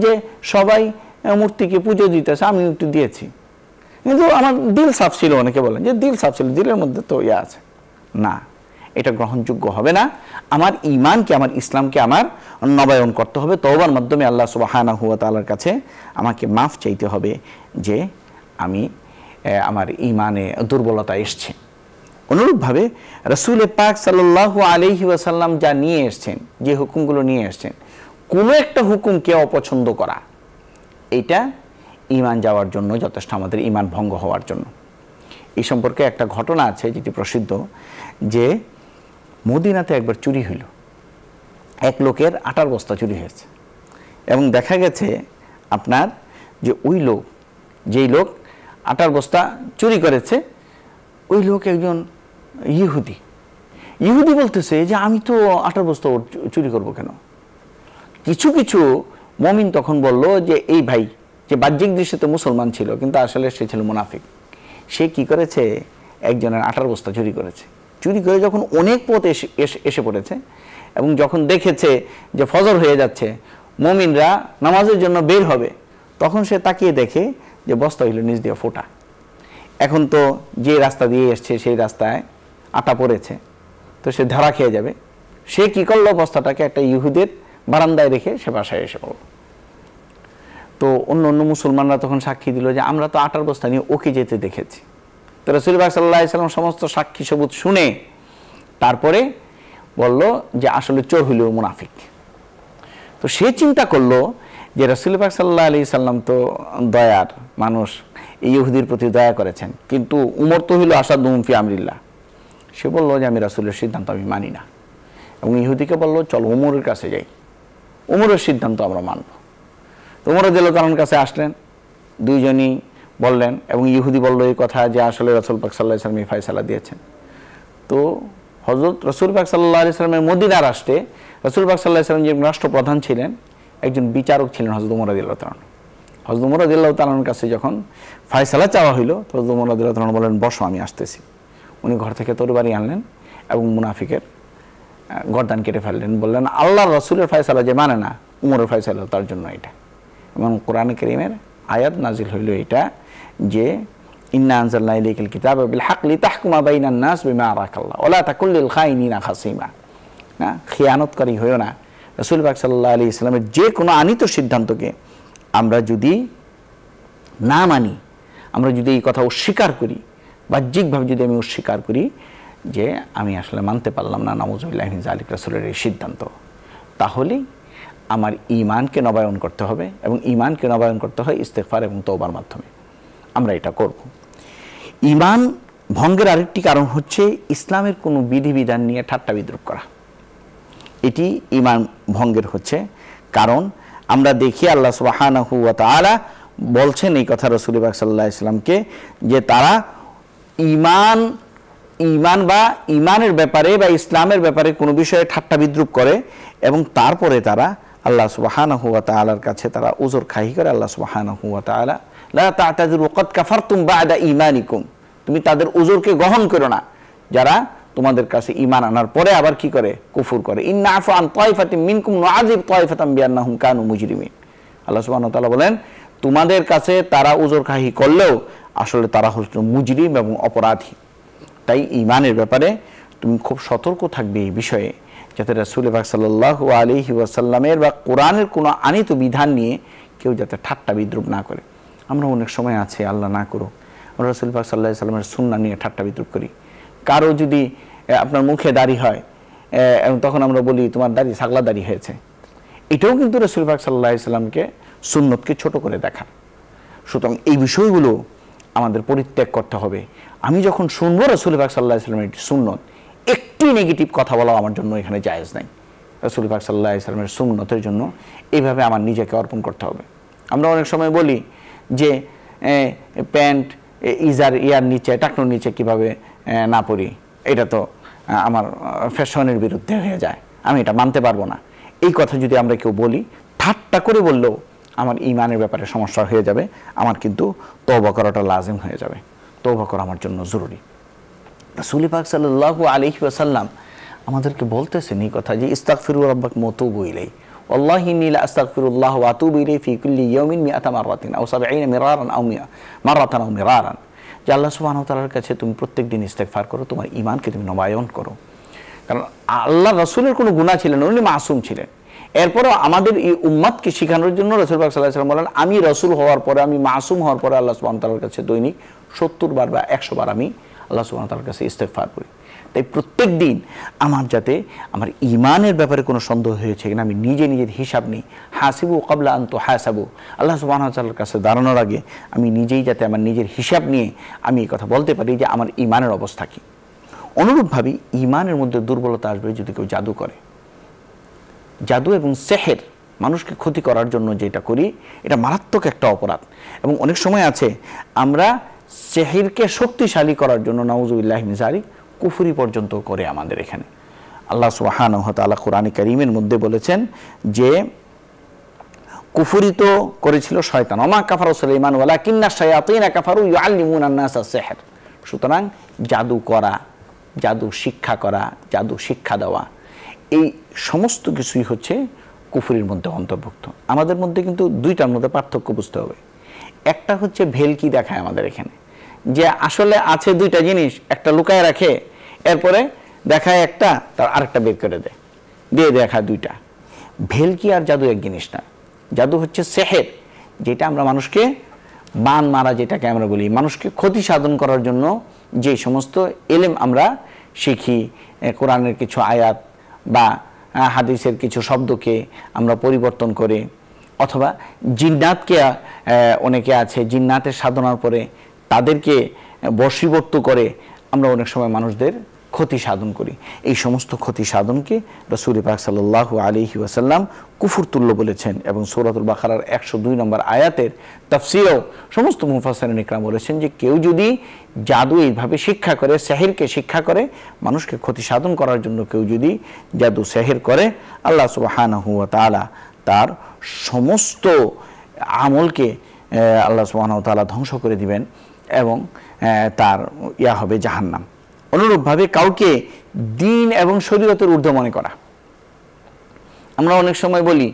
যে সবাই মূর্তিকে পুজো দিতেছে, আমি একটু দিয়েছি, কিন্তু আমার দিল সাফ ছিল। অনেকে বলেন যে দিল সাফ ছিল, দিলের মধ্যে তো ইয়ে আছে না, এটা গ্রহণযোগ্য হবে না। আমার ঈমানকে, আমার ইসলামকে আমার নবায়ন করতে হবে। তওবার মাধ্যমে আল্লাহ সুবহানাহু ওয়া তাআলার কাছে আমাকে মাফ চাইতে হবে যে আমি আমার ঈমানে দুর্বলতা এসছে। অনুরূপভাবে রাসূল পাক সাল্লাল্লাহু আলাইহি ওয়াসাল্লাম যা নিয়ে এসেছেন, যে হুকুমগুলো নিয়ে এসেছেন, কোনো একটা হুকুমকে অপছন্দ করা, এটা ঈমান যাওয়ার জন্য যথেষ্ট, আমাদের ঈমান ভঙ্গ হওয়ার জন্য। এই সম্পর্কে একটা ঘটনা আছে যেটি প্রসিদ্ধ, যে মদিনাতে একবার চুরি হইল। এক লোকের আটার বস্তা চুরি হয়েছে এবং দেখা গেছে আপনার যে ওই লোক, যেই লোক আটার বস্তা চুরি করেছে, ওই লোক একজন ইহুদি। ইহুদি বলতেছে যে আমি তো আটার বস্তা চুরি করব কেন? কিছু কিছু মুমিন তখন বলল যে এই ভাই, যে বাহ্যিক দৃষ্টিতে মুসলমান ছিল কিন্তু আসলে সে ছিল মুনাফিক, সে কি করেছে? একজনের আটার বস্তা চুরি করেছে। চুরি করে যখন অনেক পথ এসে পড়েছে এবং যখন দেখেছে যে ফজর হয়ে যাচ্ছে, মুমিনরা নামাজের জন্য বের হবে, তখন সে তাকিয়ে দেখে যে বস্তা হইল নিচ দিয়ে ফোটা। এখন তো যে রাস্তা দিয়ে এসছে সেই রাস্তায় আটা পড়েছে, তো সে ধরা খেয়ে যাবে। সে কি করলো, বস্তাটাকে একটা ইহুদের বারান্দায় রেখে সে বাসায় এসে পড়ল। তো অন্য অন্য মুসলমানরা তখন সাক্ষী দিল যে আমরা তো আটার বস্তা নিয়ে ওকে যেতে দেখেছি। তো রাসূল পাক সাল্লাল্লাহু আলাইহি ওয়াসাল্লাম সমস্ত সাক্ষী সবুত শুনে তারপরে বলল যে আসলে চোর হইল মুনাফিক। তো সে চিন্তা করলো যে রাসূল পাক সাল্লাল্লাহু আলাইহি সাল্লাম তো দয়ার মানুষ, এই ইহুদির প্রতি দয়া করেছেন, কিন্তু উমর তো হইল আসাদুহুম ফি আমরিল্লাহ। সে বলল যে আমি রাসূলের সিদ্ধান্ত আমি মানি না, এবং ইহুদিকে বলল চল উমরের কাছে যাই, উমরের সিদ্ধান্ত আমরা মানব। তো উমর রাদিয়াল্লাহু তাআলার কাছে আসলেন, দুইজনই বললেন, এবং ইহুদি বলল এই কথা যে আসলে রাসূল পাক সাল্লাল্লাহু আলাইহি সাল্লাম এই ফয়সালা দিয়েছেন। তো হযরত রাসূল পাক সাল্লাল্লাহু আলাইহি সাল্লামের মদিনা রাষ্ট্রে রাসূল পাক সাল্লাল্লাহু আলাইহি সাল্লাম যে রাষ্ট্রপ্রধান ছিলেন, একজন বিচারক ছিলেন হযরত উমর রাদিয়াল্লাহু তাআলা। হযরত উমর রাদিয়াল্লাহু তাআলার কাছে যখন ফয়সালা চাওয়া হইল, তো হযরত উমর রাদিয়াল্লাহু তাআলা বললেন বসো আমি আসতেছি। উনি ঘর থেকে তরবারি আনলেন এবং মুনাফিকের গর্দান কেটে ফেললেন, বললেন আল্লাহর রাসূলের ফয়সালা যে মানে না, উমরের ফয়সালা তার জন্য এটা। এবং কোরআন কারীমের আয়াত নাজিল হইল এটা যে ইন্না আনজালনা ইলাইকাল কিতাবা বিল হক লিতাহকুমা বাইনান নাস বিমা আরাকাল্লাহ ওয়া লা তাকুল লিল খাইনিনা খাসিমা। না, খিয়ানতকারী হইও না। রাসূল পাক সাল্লাল্লাহু আলাইহি সাল্লামের যে কোনো আনিত সিদ্ধান্তকে আমরা যদি না মানি, আমরা যদি এই কথা অস্বীকার করি, বাহ্যিকভাবে যদি আমি অস্বীকার করি যে আমি আসলে মানতে পারলাম না নাউযুবিল্লাহি মিন যালিক রাসূলের এই সিদ্ধান্ত, তাহলে আমার ঈমানকে নবায়ন করতে হবে, এবং ঈমানকে নবায়ন করতে হয় ইস্তেগফার এবং তওবার মাধ্যমে। আমরা এটা করব। ঈমান ভঙ্গের আরেকটি কারণ হচ্ছে ইসলামের কোনো বিধিবিধান নিয়ে ঠাট্টা বিদ্রূপ করা। এটি ঈমান ভঙ্গের হচ্ছে কারণ। আমরা দেখি আল্লাহ সুবহানাহু ওয়া তাআলা বলছেন এই কথা রাসূল পাক সাল্লাল্লাহু আলাইহি সাল্লামকে যে তারা ঈমান বা ঈমানের ব্যাপারে বা ইসলামের ব্যাপারে কোনো বিষয়ে ঠাট্টা বিদ্রূপ করে, এবং তারপরে তারা আল্লাহ সুবহানাহু ওয়া তাআলার কাছে তারা উযর খাহি করে। আল্লাহ সুবহানাহু ওয়া তাআলা লা তা'তাযিরু ক্বাদ কাফারতুম বা'দা ঈমানিকুম, তুমি তাদের উযরকে গ্রহণ করো না যারা তোমাদের কাছে ঈমান আনার পরে আবার কি করে, কুফর করে। ইন্না আফু আন তায়ফাতিন মিনকুম নু'আযিব তায়ফাতাম বিআন্নাহুম কানু মুজরিমিন। আল্লাহ সুবহানাহু ওয়া তাআলা বলেন তোমাদের কাছে তারা উযর খাহি করলেও আসলে তারা হচ্ছে মুজরিম এবং অপরাধী। তাই ঈমানের ব্যাপারে তুমি খুব সতর্ক থাকবে এই বিষয়ে, যাতে রাসূল পাক সাল্লাল্লাহু আলাইহি ওয়াসাল্লামের বা কোরআনের কোনো আনিত বিধান নিয়ে কেউ যাতে ঠাট্টা বিদ্রূপ না করে। আমরা অনেক সময় আছে, আল্লাহ না করুক, আমরা রাসূল পাক সাল্লাল্লাহু আলাইহি ওয়াসাল্লামের সুন্নাহ নিয়ে ঠাট্টা বিদ্রূপ করি। কারো যদি আপনার মুখে দাড়ি হয় এবং তখন আমরা বলি তোমার দাড়ি ছাগলা দাড়ি হয়েছে, এটাও কিন্তু রাসূল পাক সাল্লাল্লাহু আলাইহি ওয়াসাল্লামকে সুন্নতকে ছোট করে দেখা। সুতরাং এই বিষয়গুলো আমাদের পরিত্যাগ করতে হবে। আমি যখন শুনবো রাসূল পাক সাল্লাল্লাহু আলাইহি ওয়াসাল্লামের সুন্নত, একটি নেগেটিভ কথা বলা আমার জন্য এখানে জায়েজ নাই। রাসূল পাক সাল্লাল্লাহু আলাইহি ওয়াসাল্লামের সুন্নতের জন্য এইভাবে আমার নিজেকে অর্পণ করতে হবে। আমরা অনেক সময় বলি যে প্যান্ট ইয়ার নিচে টাকনোর নিচে কিভাবে না পরি, এটা তো আমার ফ্যাশনের বিরুদ্ধে হয়ে যায়, আমি এটা মানতে পারবো না। এই কথা যদি আমরা কেউ বলি, ঠাট্টা করে বললেও আমার ঈমানের ব্যাপারে সমস্যা হয়ে যাবে, আমার কিন্তু তওবা করাটা লাজিম হয়ে যাবে। তওবা করা আমার জন্য জরুরি। রাসূল পাক সাল্লাল্লাহু আলাইহি ওয়াসাল্লাম আমাদেরকে বলতেছেন এই কথা যে ইস্তাগফিরু রাব্বাকুম ওয়া তুবু ইলাইহি ওয়াল্লাহি ইন্নী লা আস্তাগফিরুল্লাহ ওয়া আতুবু ইলাইহি ফি কুল্লি ইয়াউমিন 100 মাররাতিন আও 70 মিরারান আও 100 মাররাতান আও মিরারান। যে আল্লাহ সুবহানাহু ওয়া তাআলার কাছে তুমি প্রত্যেকদিন ইস্তেগফার করো, তোমার ঈমানকে তুমি নবায়ন করো। কারণ আল্লাহ রাসূলের কোনো গুনাহ ছিলেন না, উনি মাসুম ছিলেন। এরপরও আমাদের এই উম্মতকে শেখানোর জন্য রাসূল পাক সাল্লাল্লাহু আলাইহি ওয়াসাল্লাম বলেন আমি রাসূল হওয়ার পরে, আমি মাসুম হওয়ার পরে আল্লাহ সুবহানাহু ওয়া তাআলার কাছে দৈনিক 70 বার বা 100 বার আমি আল্লাহ সুবহানাহু ওয়া তাআলার কাছে ইস্তেগফার করি। তাই প্রত্যেক দিন আমার যাতে আমার ঈমানের ব্যাপারে কোনো সন্দেহ হয়েছে কিনা আমি নিজে নিজের হিসাব নিই। হাসিবু ক্বাবলা আন তুহাসাবু, আল্লাহ সুবহানাহু ওয়া তাআলার কাছে দাঁড়ানোর আগে আমি নিজেই যাতে আমার নিজের হিসাব নিয়ে আমি এই কথা বলতে পারি যে আমার ঈমানের অবস্থা কী। অনুরূপভাবে ঈমানের মধ্যে দুর্বলতা আসবে যদি কেউ জাদু করে। জাদু এবং সেহের মানুষকে ক্ষতি করার জন্য যেটা করি, এটা মারাত্মক একটা অপরাধ। এবং অনেক সময় আছে আমরা সেহেরকে শক্তিশালী করার জন্য নাউযুবিল্লাহি মিন যালিক কুফরি পর্যন্ত করে আমাদের এখানে। আল্লাহ সুবহানাহু ওয়া তাআলা কোরআনে কারীমের মধ্যে বলেছেন যে কুফরি তো করেছিল শয়তান, ওমা কাফারা সুলাইমান ওয়ালাকিন্না শায়াতিনা কাফারু ইউআল্লিমুনা আন-নাসা সিহর। সুতরাং জাদু করা, জাদু শিক্ষা করা, জাদু শিক্ষা দেওয়া, এই সমস্ত কিছুই হচ্ছে কুফরির মধ্যে অন্তর্ভুক্ত। আমাদের মধ্যে কিন্তু দুইটার মধ্যে পার্থক্য বুঝতে হবে। একটা হচ্ছে ভেলকি দেখায় আমাদের এখানে, যে আসলে আছে দুইটা জিনিস, একটা লুকায় রাখে, এরপরে দেখায় একটা, তার আরেকটা বের করে দেয়, দিয়ে দেখায় দুইটা। ভেলকি আর জাদু এক জিনিস না। জাদু হচ্ছে সেহের, যেটা আমরা মানুষকে বান মারা, যেটাকে আমরা বলি, মানুষকে ক্ষতি সাধন করার জন্য যে সমস্ত এলেম আমরা শিখি, কোরআনের কিছু আয়াত বা হাদিসের কিছু শব্দকে আমরা পরিবর্তন করে, অথবা জিন্নাতকে, অনেকে আছে জিন্নাতের সাধনার পরে তাদেরকে বশীভূত করে আমরা অনেক সময় মানুষদের ক্ষতি সাধন করি। এই সমস্ত ক্ষতি সাধনকে রাসূল পাক সাল্লাল্লাহু আলাইহি ওয়াসাল্লাম কুফর তুল্য বলেছেন, এবং সূরাতুল বাকারার 102 নম্বর আয়াতের তাফসীরেও সমস্ত মুফাসসিরিন ইকরাম বলেছেন যে কেউ যদি জাদু এইভাবে শিক্ষা করে, সেহেরকে শিক্ষা করে, মানুষকে ক্ষতি সাধন করার জন্য কেউ যদি জাদু সেহের করে, আল্লাহ সুবহানাহু ওয়া তাআলা তার সমস্ত আমলকে আল্লাহ সুবহানাহু ওয়া তাআলা ধ্বংস করে দিবেন, এবং তার হবে জাহান্নাম। অনুরূপভাবে কাউকে দ্বীন এবং শরীয়তের ঊর্ধ্বে মনে করা। আমরা অনেক সময় বলি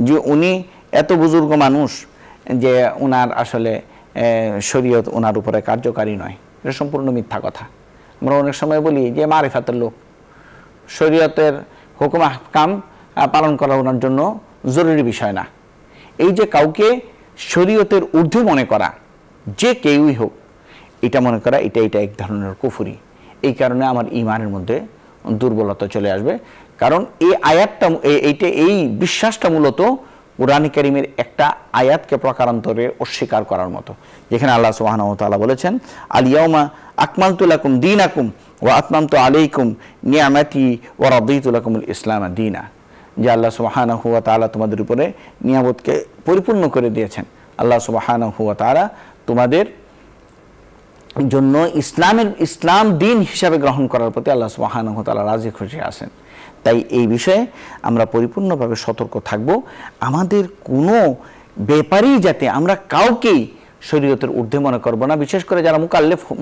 যে উনি এত বুজুর্গ মানুষ যে ওনার আসলে শরীয়ত ওনার উপরে কার্যকারী নয়, এটা সম্পূর্ণ মিথ্যা কথা। আমরা অনেক সময় বলি যে মারিফাতের লোক, শরীয়তের হুকুম আহকাম পালন করা ওনার জন্য জরুরি বিষয় না। এই যে কাউকে শরীয়তের ঊর্ধ্বে মনে করা, যে কেউই হোক, এটা মনে করা, এটা এক ধরনের কুফরি। এই কারণে আমার ঈমানের মধ্যে দুর্বলতা চলে আসবে। কারণ এই আয়াতটা, এই বিশ্বাসটা মূলত কুরআন কারীমের একটা আয়াতকে প্রকারান্তরে অস্বীকার করার মতো, যেখানে আল্লাহ সুবহানাহু ওয়া তাআলা বলেছেন, আল ইয়াউমা আকমালতু লাকুম দীনাকুম ওয়া আতমামতু আলাইকুম নিয়ামাতি ওয়া রাদিতু লাকুমুল ইসলাম দীনা। যে আল্লাহ সুবহানাহু ওয়া তাআলা তোমাদের উপরে নিয়ামতকে পরিপূর্ণ করে দিয়েছেন। আল্লাহ সুবহানাহু ওয়া তাআলা তোমাদের জন্য ইসলাম দিন হিসাবে গ্রহণ করার প্রতি আল্লাহ সুবহানাহু ওয়া তাআলা রাজি খুশি আছেন। তাই এই বিষয়ে আমরা পরিপূর্ণভাবে সতর্ক থাকব। আমাদের কোনো ব্যাপারেই যাতে আমরা কাউকেই শরীয়তের ঊর্ধ্বে মনে করব না, বিশেষ করে যারা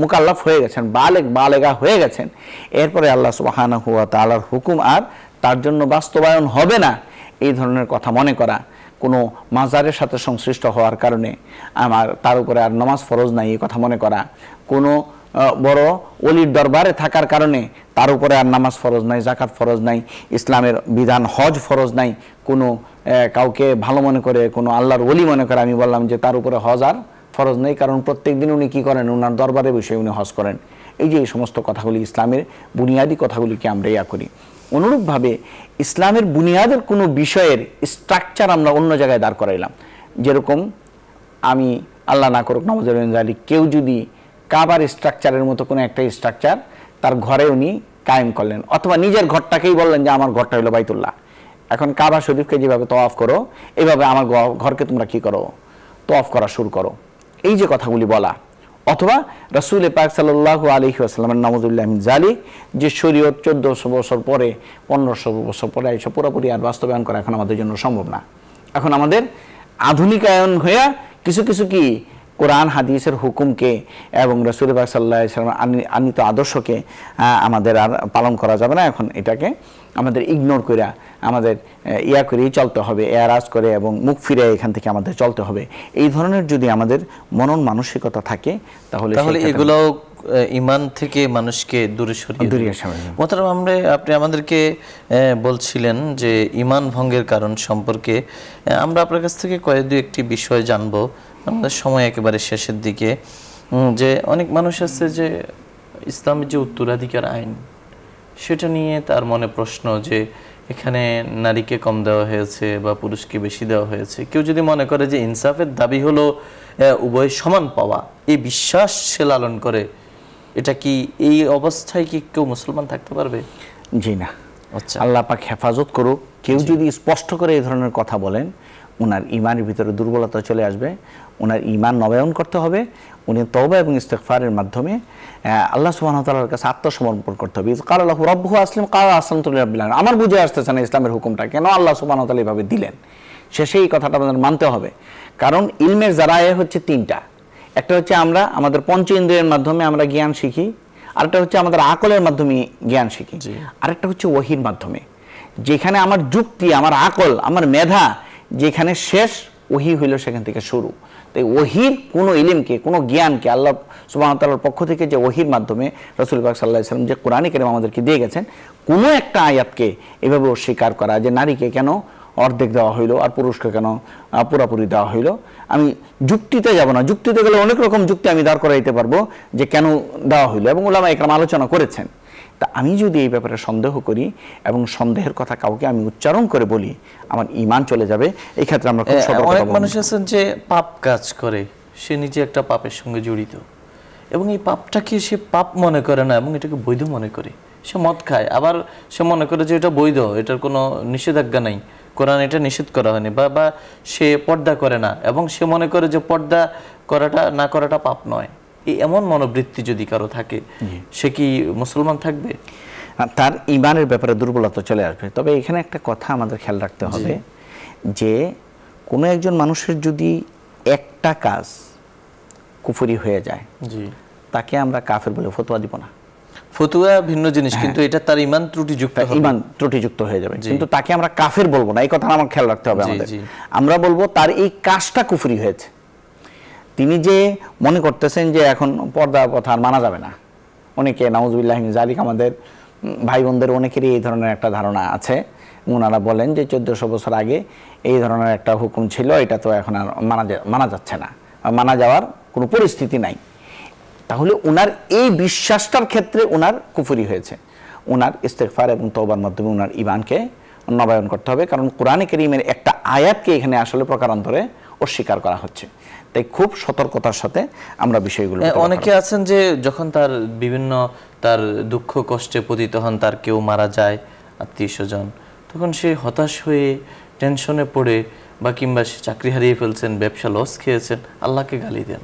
মুকাল্লাফ হয়ে গেছেন, বালেগা হয়ে গেছেন, এরপরে আল্লাহ সুবহানাহু ওয়া তাআলার হুকুম আর তার জন্য বাস্তবায়ন হবে না, এই ধরনের কথা মনে করা, কোনো মাজারের সাথে সংশ্লিষ্ট হওয়ার কারণে তার উপরে আর নামাজ ফরজ নাই, এই কথা মনে করা, কোনো বড় ওলির দরবারে থাকার কারণে তার উপরে আর নামাজ ফরজ নাই, যাকাত ফরজ নাই, ইসলামের বিধান হজ ফরজ নাই, কোনো কাউকে ভালো মনে করে, কোনো আল্লাহর ওলি মনে করে, আমি বললাম যে তার উপরে হজ আর ফরজ নেই, কারণ প্রত্যেক দিন উনি কী করেন, ওনার দরবারে বসে উনি হজ করেন। এই যে এই সমস্ত কথাগুলি, ইসলামের বুনিয়াদী কথাগুলিকে আমরা করি। অনুরূপভাবে ইসলামের বুনিয়াদের কোনো বিষয়ের স্ট্রাকচার আমরা অন্য জায়গায় দাঁড় করাইলাম। যেরকম আমি আল্লাহ না করুক নওয়াজুবিল্লাহ, কেউ যদি কাবার স্ট্রাকচারের মতো কোনো একটা স্ট্রাকচার তার ঘরে উনি কায়েম করলেন, অথবা নিজের ঘরটাকেই বললেন যে আমার ঘরটা হলো বাইতুল্লাহ, এখন কাবা শরীফকে যেভাবে তওয়াফ করো এইভাবে আমার ঘরকে তোমরা কি করো, তওয়াফ করা শুরু করো, এই যে কথাগুলি বলা, অথবা রাসূল পাক সাল্লাল্লাহু আলাইহি ওয়াসাল্লামের নাউযুবিল্লাহ মিন যালিক যে শরীয়ত 1400 বছর পরে 1500 বছর পরে এসে পুরোপুরি আর বাস্তবায়ন করা এখন আমাদের জন্য সম্ভব না। এখন আমাদের আধুনিকায়ন হয়ে কিছু কিছু কি কোরআন হাদিসের হুকুমকে এবং রাসূল পাক সাল্লাল্লাহু আলাইহি ওয়াসাল্লাম আনিত আদর্শকে আমাদের আর পালন করা যাবে না। এখন এটাকে আমাদের ইগনোর করে আমাদের করেই চলতে হবে, এরাজ করে এবং মুখ ফিরে এখান থেকে আমাদের চলতে হবে। এই ধরনের যদি আমাদের মনন মানসিকতা থাকে তাহলে এগুলোও ঈমান থেকে মানুষকে দূরে সরিয়ে মোহতারাম আপনি আমাদেরকে বলছিলেন যে ঈমান ভঙ্গের কারণ সম্পর্কে আমরা আপনার কাছ থেকে একটি বিষয় জানবো। আমাদের সময় একেবারে শেষের দিকে, যে অনেক মানুষ আছে যে ইসলামের যে উত্তরাধিকার আইন সেটা নিয়ে তার মনে প্রশ্ন যে এখানে নারীকে কম দেওয়া হয়েছে বা পুরুষকে বেশি দেওয়া হয়েছে। কেউ যদি মনে করে যে ইনসাফের দাবি হলো উভয় সমান পাওয়া, এই বিশ্বাস সে লালন করে, এটা কি এই অবস্থায় কি কেউ মুসলমান থাকতে পারবে? জি না। আচ্ছা, আল্লাহ পাক হেফাজত করুক। কেউ যদি স্পষ্ট করে এই ধরনের কথা বলেন, ওনার ঈমানের ভিতরে দুর্বলতা চলে আসবে, ওনার ঈমান নবায়ন করতে হবে, উনি তওবা এবং ইস্তিগফারের মাধ্যমে আল্লাহ সুবহানাহু ওয়া তাআলার কাছে আত্মসমর্পণ করতে হবে। ক্বালা লাহু রাব্বুহু আসলিম ক্বালা আসলামতু লিরাব্বিল আলামিন। আমার বুঝে আসতেছে না ইসলামের হুকুমটা কেন আল্লাহ সুবহানাহু ওয়া তাআলা এভাবে দিলেন। সেই কথাটা আমাদের মানতে হবে, কারণ ইলমের জারায়ে হচ্ছে তিনটা। একটা হচ্ছে আমরা আমাদের পঞ্চ ইন্দ্রিয়ের মাধ্যমে আমরা জ্ঞান শিখি, আরেকটা হচ্ছে আমাদের আকলের মাধ্যমে জ্ঞান শিখি, আরেকটা হচ্ছে ওহীর মাধ্যমে। যেখানে আমার যুক্তি, আমার আকল, আমার মেধা যেখানে শেষ, ওহী হইল সেখান থেকে শুরু। তাই ওহীর কোনো ইলমকে, কোনো জ্ঞানকে আল্লাহ সুবহানাহু ওয়া তাআলার পক্ষ থেকে যে ওহীর মাধ্যমে রাসূল পাক সাল্লাল্লাহু আলাইহি ওয়াসাল্লাম যে কোরআনে কারীম আমাদেরকে দিয়ে গেছেন, কোনো একটা আয়াতকে এভাবে অস্বীকার করা যে নারীকে কেন অর্ধেক দেওয়া হইলো আর পুরুষকে কেন পুরোপুরি দেওয়া হইলো, আমি যুক্তিতে যাব না। যুক্তিতে গেলে অনেক রকম যুক্তি আমি দাঁড় করাইতে পারবো যে কেন দেওয়া হইলো, এবং উলামা ইকরাম আলোচনা করেছেন। তা আমি যদি এই ব্যাপারে সন্দেহ করি এবং সন্দেহের কথা কাউকে আমি উচ্চারণ করে বলি, আমার ঈমান চলে যাবে। এই ক্ষেত্রে আমরা খুব সতর্ক। অনেক মানুষ আছেন যে পাপ কাজ করে, সে নিজে একটা পাপের সঙ্গে জড়িত, এবং এই পাপটাকে সে পাপ মনে করে না এবং এটাকে বৈধ মনে করে। সে মদ খায়, আবার সে মনে করে যে এটা বৈধ, এটার কোনো নিষেধাজ্ঞা নাই, কোরআন এটা নিষেধ করা হয়নি, বা সে পর্দা করে না এবং সে মনে করে যে পর্দা করাটা না করাটা পাপ নয়। এই এমন মনোবৃত্তি যদি কারো থাকে, সে কি মুসলমান থাকবে? তার ঈমানের ব্যাপারে দুর্বলতা চলে আসবে। তবে এখানে একটা কথা আমাদের খেয়াল রাখতে হবে যে কোনো একজন মানুষের যদি একটা কাজ কুফরি হয়ে যায়, তাকে আমরা কাফের বলে ফতোয়া দিব না। ফতোয়া ভিন্ন জিনিস, কিন্তু এটা তার ঈমান ত্রুটিযুক্ত হবে, ঈমান ত্রুটিযুক্ত হয়ে যাবে, কিন্তু তাকে আমরা কাফের বলবো না। এই কথা আমার খেয়াল রাখতে হবে আমাদের। আমরা বলবো তার এই কাজটা কুফরি হয়েছে। তিনি যে মনে করতেছেন যে এখন পর্দা কথা আর মানা যাবে না, অনেকে নাউজুবিল্লাহি মিন যালিক, আমাদের ভাই বোনদের অনেকেরই এই ধরনের একটা ধারণা আছে। ওনারা বলেন যে 1400 বছর আগে এই ধরনের একটা হুকুম ছিল, এটা তো এখন আর মানা যাচ্ছে না, মানা যাওয়ার কোনো পরিস্থিতি নাই। তাহলে ওনার এই বিশ্বাসটার ক্ষেত্রে ওনার কুফরি হয়েছে। ওনার ইস্তেগফার এবং তওবার মাধ্যমে ওনার ঈমানকে নবায়ন করতে হবে, কারণ কোরআনে কারীমের একটা আয়াতকে এখানে আসলে প্রকারান্তরে অস্বীকার করা হচ্ছে। তাই খুব সতর্কতার সাথে আমরা বিষয়গুলো। অনেকে আছেন যে যখন তার বিভিন্ন তার দুঃখ কষ্টে পতিত হন, তার কেউ মারা যায় আত্মীয় স্বজন, তখন সে হতাশ হয়ে টেনশনে পড়ে, বা কিংবা সে চাকরি হারিয়ে ফেলছেন, ব্যবসা লস খেয়েছেন, আল্লাহকে গালি দেন।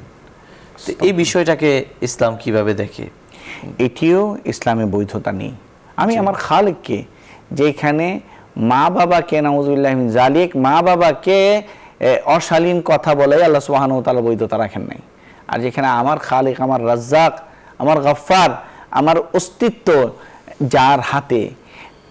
তো এই বিষয়টাকে ইসলাম কিভাবে দেখে? এটিও ইসলামে বৈধতা নেই। আমি আমার খালিককে, যেখানে মা বাবাকে, নাউজুবিল্লাহি মিন যালিক, মা বাবাকে অশালীন কথা বলে আল্লাহ সুবহানাহু ওয়া তাআলা বৈধতা রাখেন নাই। আর যেখানে আমার খালিক, আমার রাজ্জাক, আমার গফফার, আমার অস্তিত্ব যার হাতে,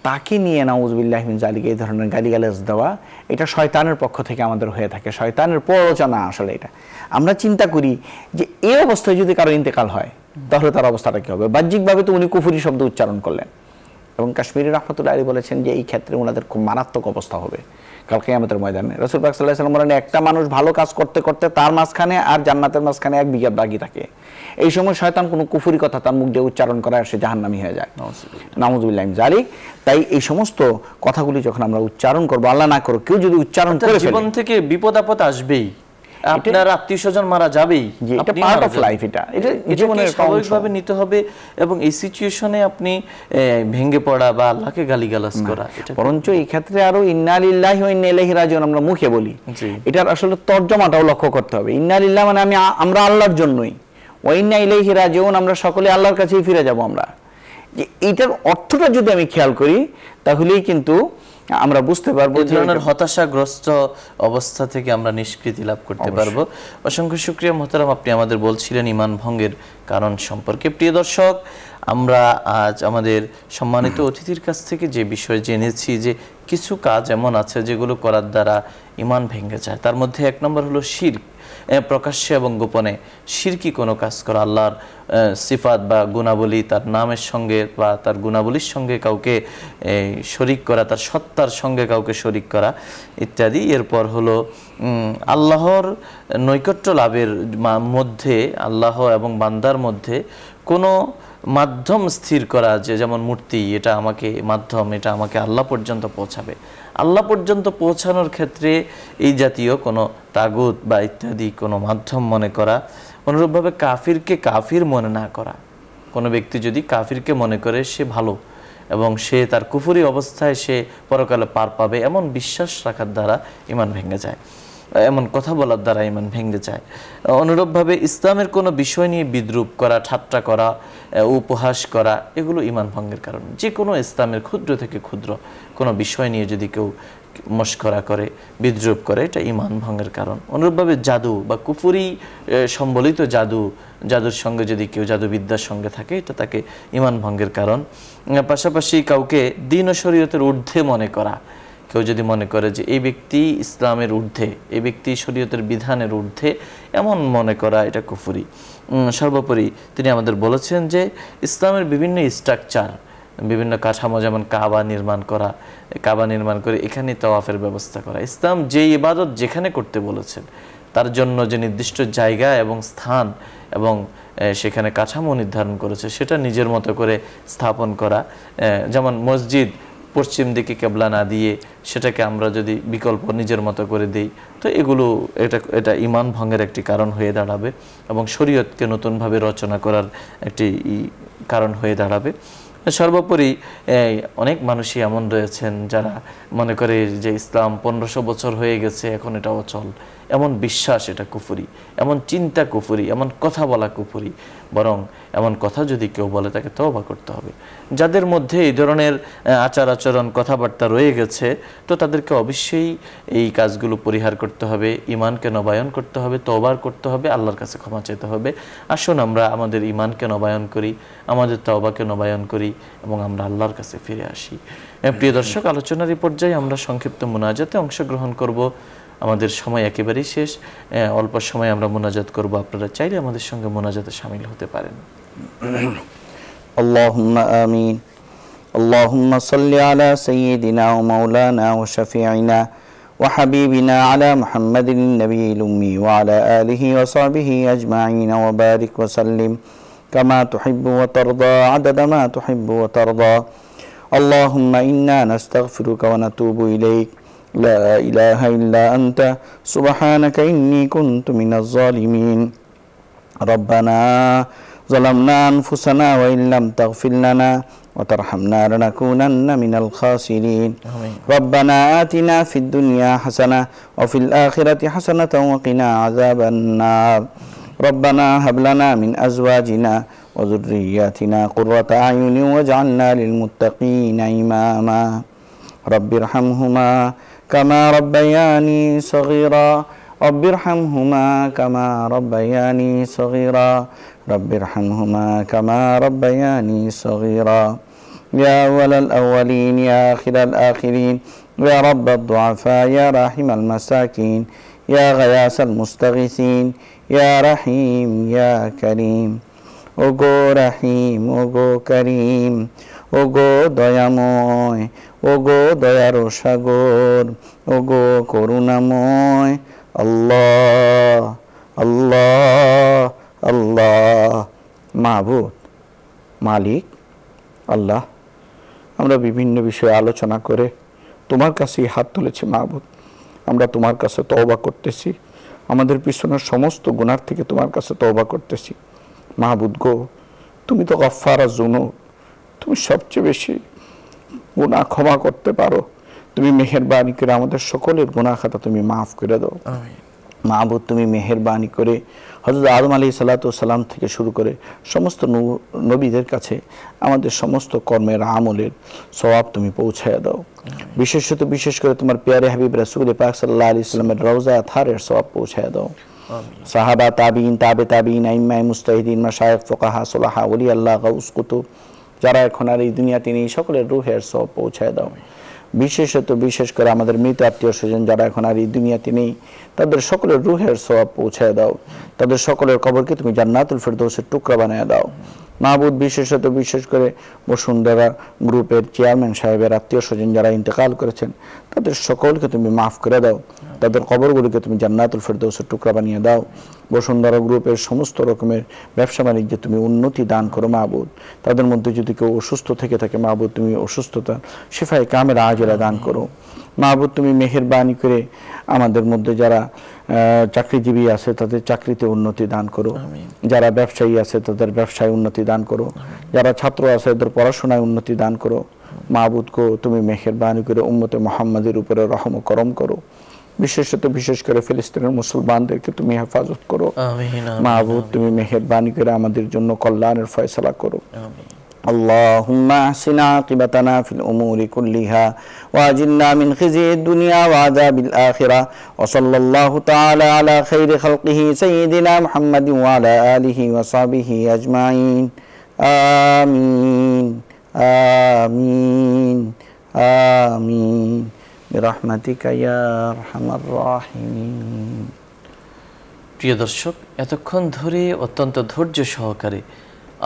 তাকে নিয়ে নাউজুবিল্লাহি মিন যালিক এই ধরনের গালিগালাজ দেওয়া, এটা শয়তানের পক্ষ থেকে আমাদের হয়ে থাকে, শয়তানের প্ররোচনা। আসলে এটা আমরা চিন্তা করি যে এই অবস্থায় যদি কারো ইন্তেকাল হয়, তাহলে তার অবস্থাটা কি হবে। বাহ্যিকভাবে তো উনি কুফরি শব্দ উচ্চারণ করলেন, এবং কাশ্মীরি রাহমাতুল্লাহ আলাইহি বলেছেন যে এই ক্ষেত্রে ওনাদের খুব মারাত্মক অবস্থা হবে কাল কিয়ামতের ময়দানে। রাসূল পাক সাল্লাল্লাহু আলাইহি ওয়াসাল্লাম বলেন, একটা মানুষ ভালো কাজ করতে করতে তার মাঝখানে আর জান্নাতের মাঝখানে 1 বিঘা বাকি থাকে। এই সময় শয়তান কোনো কুফরি কথা তার মুখ দিয়ে উচ্চারণ করায় সে জাহান্নামী হয়ে যায়, নাউযুবিল্লাহি মিন যালিক। তাই এই সমস্ত কথাগুলি যখন আমরা উচ্চারণ করব, আল্লাহ না করুক কেউ যদি উচ্চারণ করে, জীবন থেকে বিপদ আপদ আসবেই, আপনার আত্মীয় স্বজন মারা যাবেই, এটা পার্ট অফ লাইফ। এটা জীবনের স্বাভাবিকভাবে নিতে হবে, এবং এই সিচুয়েশনে আপনি ভেঙে পড়া বা আল্লাহকে গালিগালাজ করা, বরঞ্চ এই ক্ষেত্রে আরো ইন্না লিল্লাহি ওয়া ইন্না ইলাইহি রাজিউন আমরা মুখে বলি, এটার আসলে তরজমাটাও লক্ষ্য করতে হবে। ইন্না লিল্লাহ মানে আমরা আল্লাহর জন্যই, ওয়া ইন্না ইলাইহি রাজিউন আমরা সকলে আল্লাহর কাছেই ফিরে যাব। আমরা যে এটার অর্থটা যদি আমি খেয়াল করি, তাহলেই কিন্তু আমরা বুঝতে পারবো এই ধরনের হতাশাগ্রস্ত অবস্থা থেকে আমরা নিষ্কৃতি লাভ করতে পারবো। অসংখ্য শুকরিয়া মোহতারাম, আপনি আমাদের বলছিলেন ঈমান ভঙ্গের কারণ সম্পর্কে। প্রিয় দর্শক, আমরা আজ আমাদের সম্মানিত অতিথির কাছ থেকে যে বিষয় জেনেছি যে কিছু কাজ এমন আছে যেগুলো করার দ্বারা ঈমান ভেঙে যায়। তার মধ্যে 1 নম্বর হলো শিরক, প্রকাশ্যে এবং গোপনে শিরকি কোনো কাজ করা, আল্লাহর সিফাত বা গুণাবলী, তার নামের সঙ্গে বা তার গুণাবলীর সঙ্গে কাউকে শরিক করা, তার সত্তার সঙ্গে কাউকে শরিক করা ইত্যাদি। এরপর হলো আল্লাহর নৈকট্য লাভের মধ্যে, আল্লাহ এবং বান্দার মধ্যে কোনো মাধ্যম স্থির করা, যে যেমন মূর্তি, এটা আমাকে মাধ্যম, এটা আমাকে আল্লাহ পর্যন্ত পৌঁছাবে। আল্লাহ পর্যন্ত পৌঁছানোর ক্ষেত্রে এই জাতীয় কোনো তাগুত বা ইত্যাদি কোনো মাধ্যম মনে করা। অনুরূপভাবে কাফিরকে কাফির মনে না করা। কোনো ব্যক্তি যদি কাফিরকে মনে করে সে ভালো এবং সে তার কুফরি অবস্থায় সে পরকালে পার পাবে, এমন বিশ্বাস রাখার দ্বারা ঈমান ভেঙে যায়। এমন কথা বলার দ্বারা ঈমান ভেঙে যায়। অনুরূপভাবে ইসলামের কোনো বিষয় নিয়ে বিদ্রূপ করা, ঠাট্টা করা, উপহাস করা, এগুলো ঈমান ভঙ্গের কারণ। যে কোনো ইসলামের ক্ষুদ্র থেকে ক্ষুদ্র কোনো বিষয় নিয়ে যদি কেউ মস্করা করে, বিদ্রূপ করে, এটা ঈমান ভঙ্গের কারণ। অনুরূপভাবে জাদু বা কুফরি সম্বলিত জাদুর সঙ্গে যদি কেউ জাদুবিদ্যার সঙ্গে থাকে, এটা তাকে ঈমান ভঙ্গের কারণ। পাশাপাশি কাউকে দ্বীন ও শরীয়তের ঊর্ধ্বে মনে করা, কেউ যদি মনে করে যে এই ব্যক্তি ইসলামের ঊর্ধ্বে, এই ব্যক্তি শরীয়তের বিধানের ঊর্ধ্বে, এমন মনে করা, এটা কুফরি। সর্বোপরি তিনি আমাদের বলেছেন যে ইসলামের বিভিন্ন স্ট্রাকচার, বিভিন্ন কাঠামো, যেমন কাবা নির্মাণ করে এখানে তাওয়াফের ব্যবস্থা করা, ইসলাম যে ইবাদত যেখানে করতে বলেছেন তার জন্য যে নির্দিষ্ট জায়গা এবং স্থান এবং সেখানে কাঠামো নির্ধারণ করেছে, সেটা নিজের মতো করে স্থাপন করা। যেমন মসজিদ পশ্চিম দিকে কেবলা না দিয়ে সেটাকে আমরা যদি বিকল্প নিজের মতো করে দিই, তো এটা ঈমান ভঙ্গের একটি কারণ হয়ে দাঁড়াবে এবং শরীয়তকে নতুনভাবে রচনা করার একটি কারণ হয়ে দাঁড়াবে। সর্বোপরি অনেক মানুষই এমন রয়েছেন যারা মনে করে যে ইসলাম 1500 বছর হয়ে গেছে, এখন এটা অচল, এমন বিশ্বাস এটা কুফরি, এমন চিন্তা কুফরি, এমন কথা বলা কুফরি। বরং এমন কথা যদি কেউ বলে তাকে তওবা করতে হবে। যাদের মধ্যে এই ধরনের আচার আচরণ, কথাবার্তা রয়ে গেছে, তো তাদেরকে অবশ্যই এই কাজগুলো পরিহার করতে হবে, ঈমানকে নবায়ন করতে হবে, তওবার করতে হবে, আল্লাহর কাছে ক্ষমা চাইতে হবে। আসুন আমরা আমাদের ঈমানকে নবায়ন করি, আমাদের তওবাকে নবায়ন করি এবং আমরা আল্লাহর কাছে ফিরে আসি। প্রিয় দর্শক, আলোচনার এই পর্যায়ে আমরা সংক্ষিপ্ত মুনাজাতে অংশগ্রহণ করব। আমাদের সময় একেবারেই শেষ, অল্প সময় আমরা মুনাজাত করব। আপনারা চাইলে আমাদের সঙ্গে মুনাজাতে শামিল হতে পারেন। আল্লাহুম্মা আমিন। আল্লাহুম্মা সাল্লি আলা সাইয়্যিদিনা ওয়া মাওলানা ওয়া শাফিঈনা ওয়া হাবিবিনা আলা মুহাম্মাদিন নবিয়্যিল উম্মি ওয়া আলা আলিহি ওয়া সাহবিহি আজমাইন ওয়া বারিক ওয়া সাল্লিম কামা তুহিব্বু ওয়া তারদা আদাদা মা তুহিব্বু ওয়া তারদা। আল্লাহুম্মা ইন্না নাস্তাগফিরুকা ওয়া নাতুবু ইলাইক। لا إله إلا أنت سبحانك إني كنت من الظالمين. ربنا ظلمنا أنفسنا وإن لم تغفر لنا وترحمنا لنكونن من الخاسرين. ربنا آتنا في الدنيا حسنة وفي الآخرة حسنة وقنا عذاب النار. ربنا هب لنا من أزواجنا وذرياتنا قرة أعين واجعلنا للمتقين إماما. رب ارحمهما كما ربياني صغيرا. رب ارحمهما كما ربياني صغيرا. رب ارحمهما كما ربياني صغيرا. يا أول الأولين يا آخر الآخرين يا رب الضعفاء يا راحم المساكين يا غياث المستغيثين يا رحيم يا كريم. ওগো রহিম, ওগো করিম, ওগো দয়াময়, ওগো দয়ার সাগর, ওগো করুণাময়। আল্লাহ আল্লাহ আল্লাহ। মাবুদ, মালিক আল্লাহ, আমরা বিভিন্ন বিষয়ে আলোচনা করে তোমার কাছেই হাত তুলেছি মাবুদ। আমরা তোমার কাছে তওবা করতেছি, আমাদের পিছনের সমস্ত গুনাহ থেকে তোমার কাছে তওবা করতেছি। মাহবুদ গো, তুমি তো গফফারা যুনুব, তুমি সবচেয়ে বেশি গুনাহ ক্ষমা করতে পারো। তুমি মেহেরবানি করে আমাদের সকলের গুনাহ খাতা তুমি মাফ করে দাও। মাহবুদ, তুমি মেহেরবানি করে হযরত আদম আলাইহিস সালাতু ওয়াস সালাম থেকে শুরু করে সমস্ত নবীদের কাছে আমাদের সমস্ত কর্মের আমলের সওয়াব তুমি পৌঁছায় দাও। বিশেষ করে তোমার প্যারে হাবিব রাসূল পাক সাল্লাল্লাহু আলাইহি ওয়াসাল্লামের রওজা আতহারের সওয়াব পৌঁছায় দাও। সাহাবা, তাবিঈন, তাবিঈন, আইম্মায়ে মুজতাহিদিন, মাশায়েখ, ফুকাহা, সুলাহা, ওলি আল্লাহ, গাউস, কুতুব যারা এখন আর এই দুনিয়াতে নেই, সকলের রূহের সওয়াব পৌঁছায় দাও। বিশেষ করে আমাদের মৃত আত্মীয় স্বজন যারা এখন আর এই দুনিয়াতে নেই, তাদের সকলের রূহের সওয়াব পৌঁছায় দাও। তাদের সকলের কবরকে তুমি জান্নাতুল ফেরদৌসের টুকরা বানিয়ে দাও। মাহবুদ, বিশেষ করে বসুন্ধরা গ্রুপের চেয়ারম্যান সাহেবের আত্মীয় স্বজন যারা ইন্তেকাল করেছেন, তাদের সকলকে তুমি মাফ করে দাও। তাদের কবরগুলিকে তুমি জান্নাতুল ফেরদৌসের টুকরা বানিয়ে দাও। বসুন্ধরা গ্রুপের সমস্ত রকমের ব্যবসা বাণিজ্যে তুমি উন্নতি দান করো মাহবুদ। তাদের মধ্যে যদি কেউ অসুস্থ থেকে থাকে মাহবুদ, তুমি অসুস্থতা শিফায়ে কামেলা আজেলা দান করো। মাহবুদ, তুমি মেহেরবানি করে আমাদের মধ্যে যারা চাকরিজীবী আছে তাদের চাকরিতে উন্নতি দান করো, যারা ব্যবসায়ী আছে তাদের ব্যবসায় উন্নতি দান করো, যারা ছাত্র আছে তাদের পড়াশোনায় উন্নতি দান করো। মাহবুদ গো, তুমি মেহেরবানি করে উম্মতে মুহাম্মাদের উপরে রহম ও করম করো। বিশেষ করে ফিলিস্তিনের মুসলমানদেরকে তুমি হেফাজত করো। আমিন মাহবুব তুমি মেহেরবানি করে আমাদের জন্য কল্যাণের ফয়সালা করো। আমিন। اللهم احسن عاقبتنا في الأمور كلها وأجرنا من خزي الدنيا وعذاب الآخرة وصلى الله تعالى على خير خلقه سيدنا محمد وعلى آله وصحبه أجمعين آمين آمين آمين برحمتك يا أرحم الراحمين। প্রিয় দর্শক, এতক্ষণ ধরে অত্যন্ত ধৈর্য সহকারে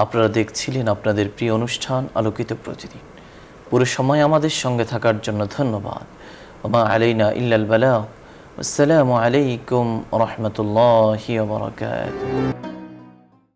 আপনারা দেখছিলেন আপনাদের প্রিয় অনুষ্ঠান আলোকিত প্রতিদিন। পুরো সময় আমাদের সঙ্গে থাকার জন্য ধন্যবাদ। ওমা আলাইনা ইল্লাল বালাগ। আসসালামু আলাইকুম ওয়া রাহমাতুল্লাহি ওয়া বারাকাতুহু।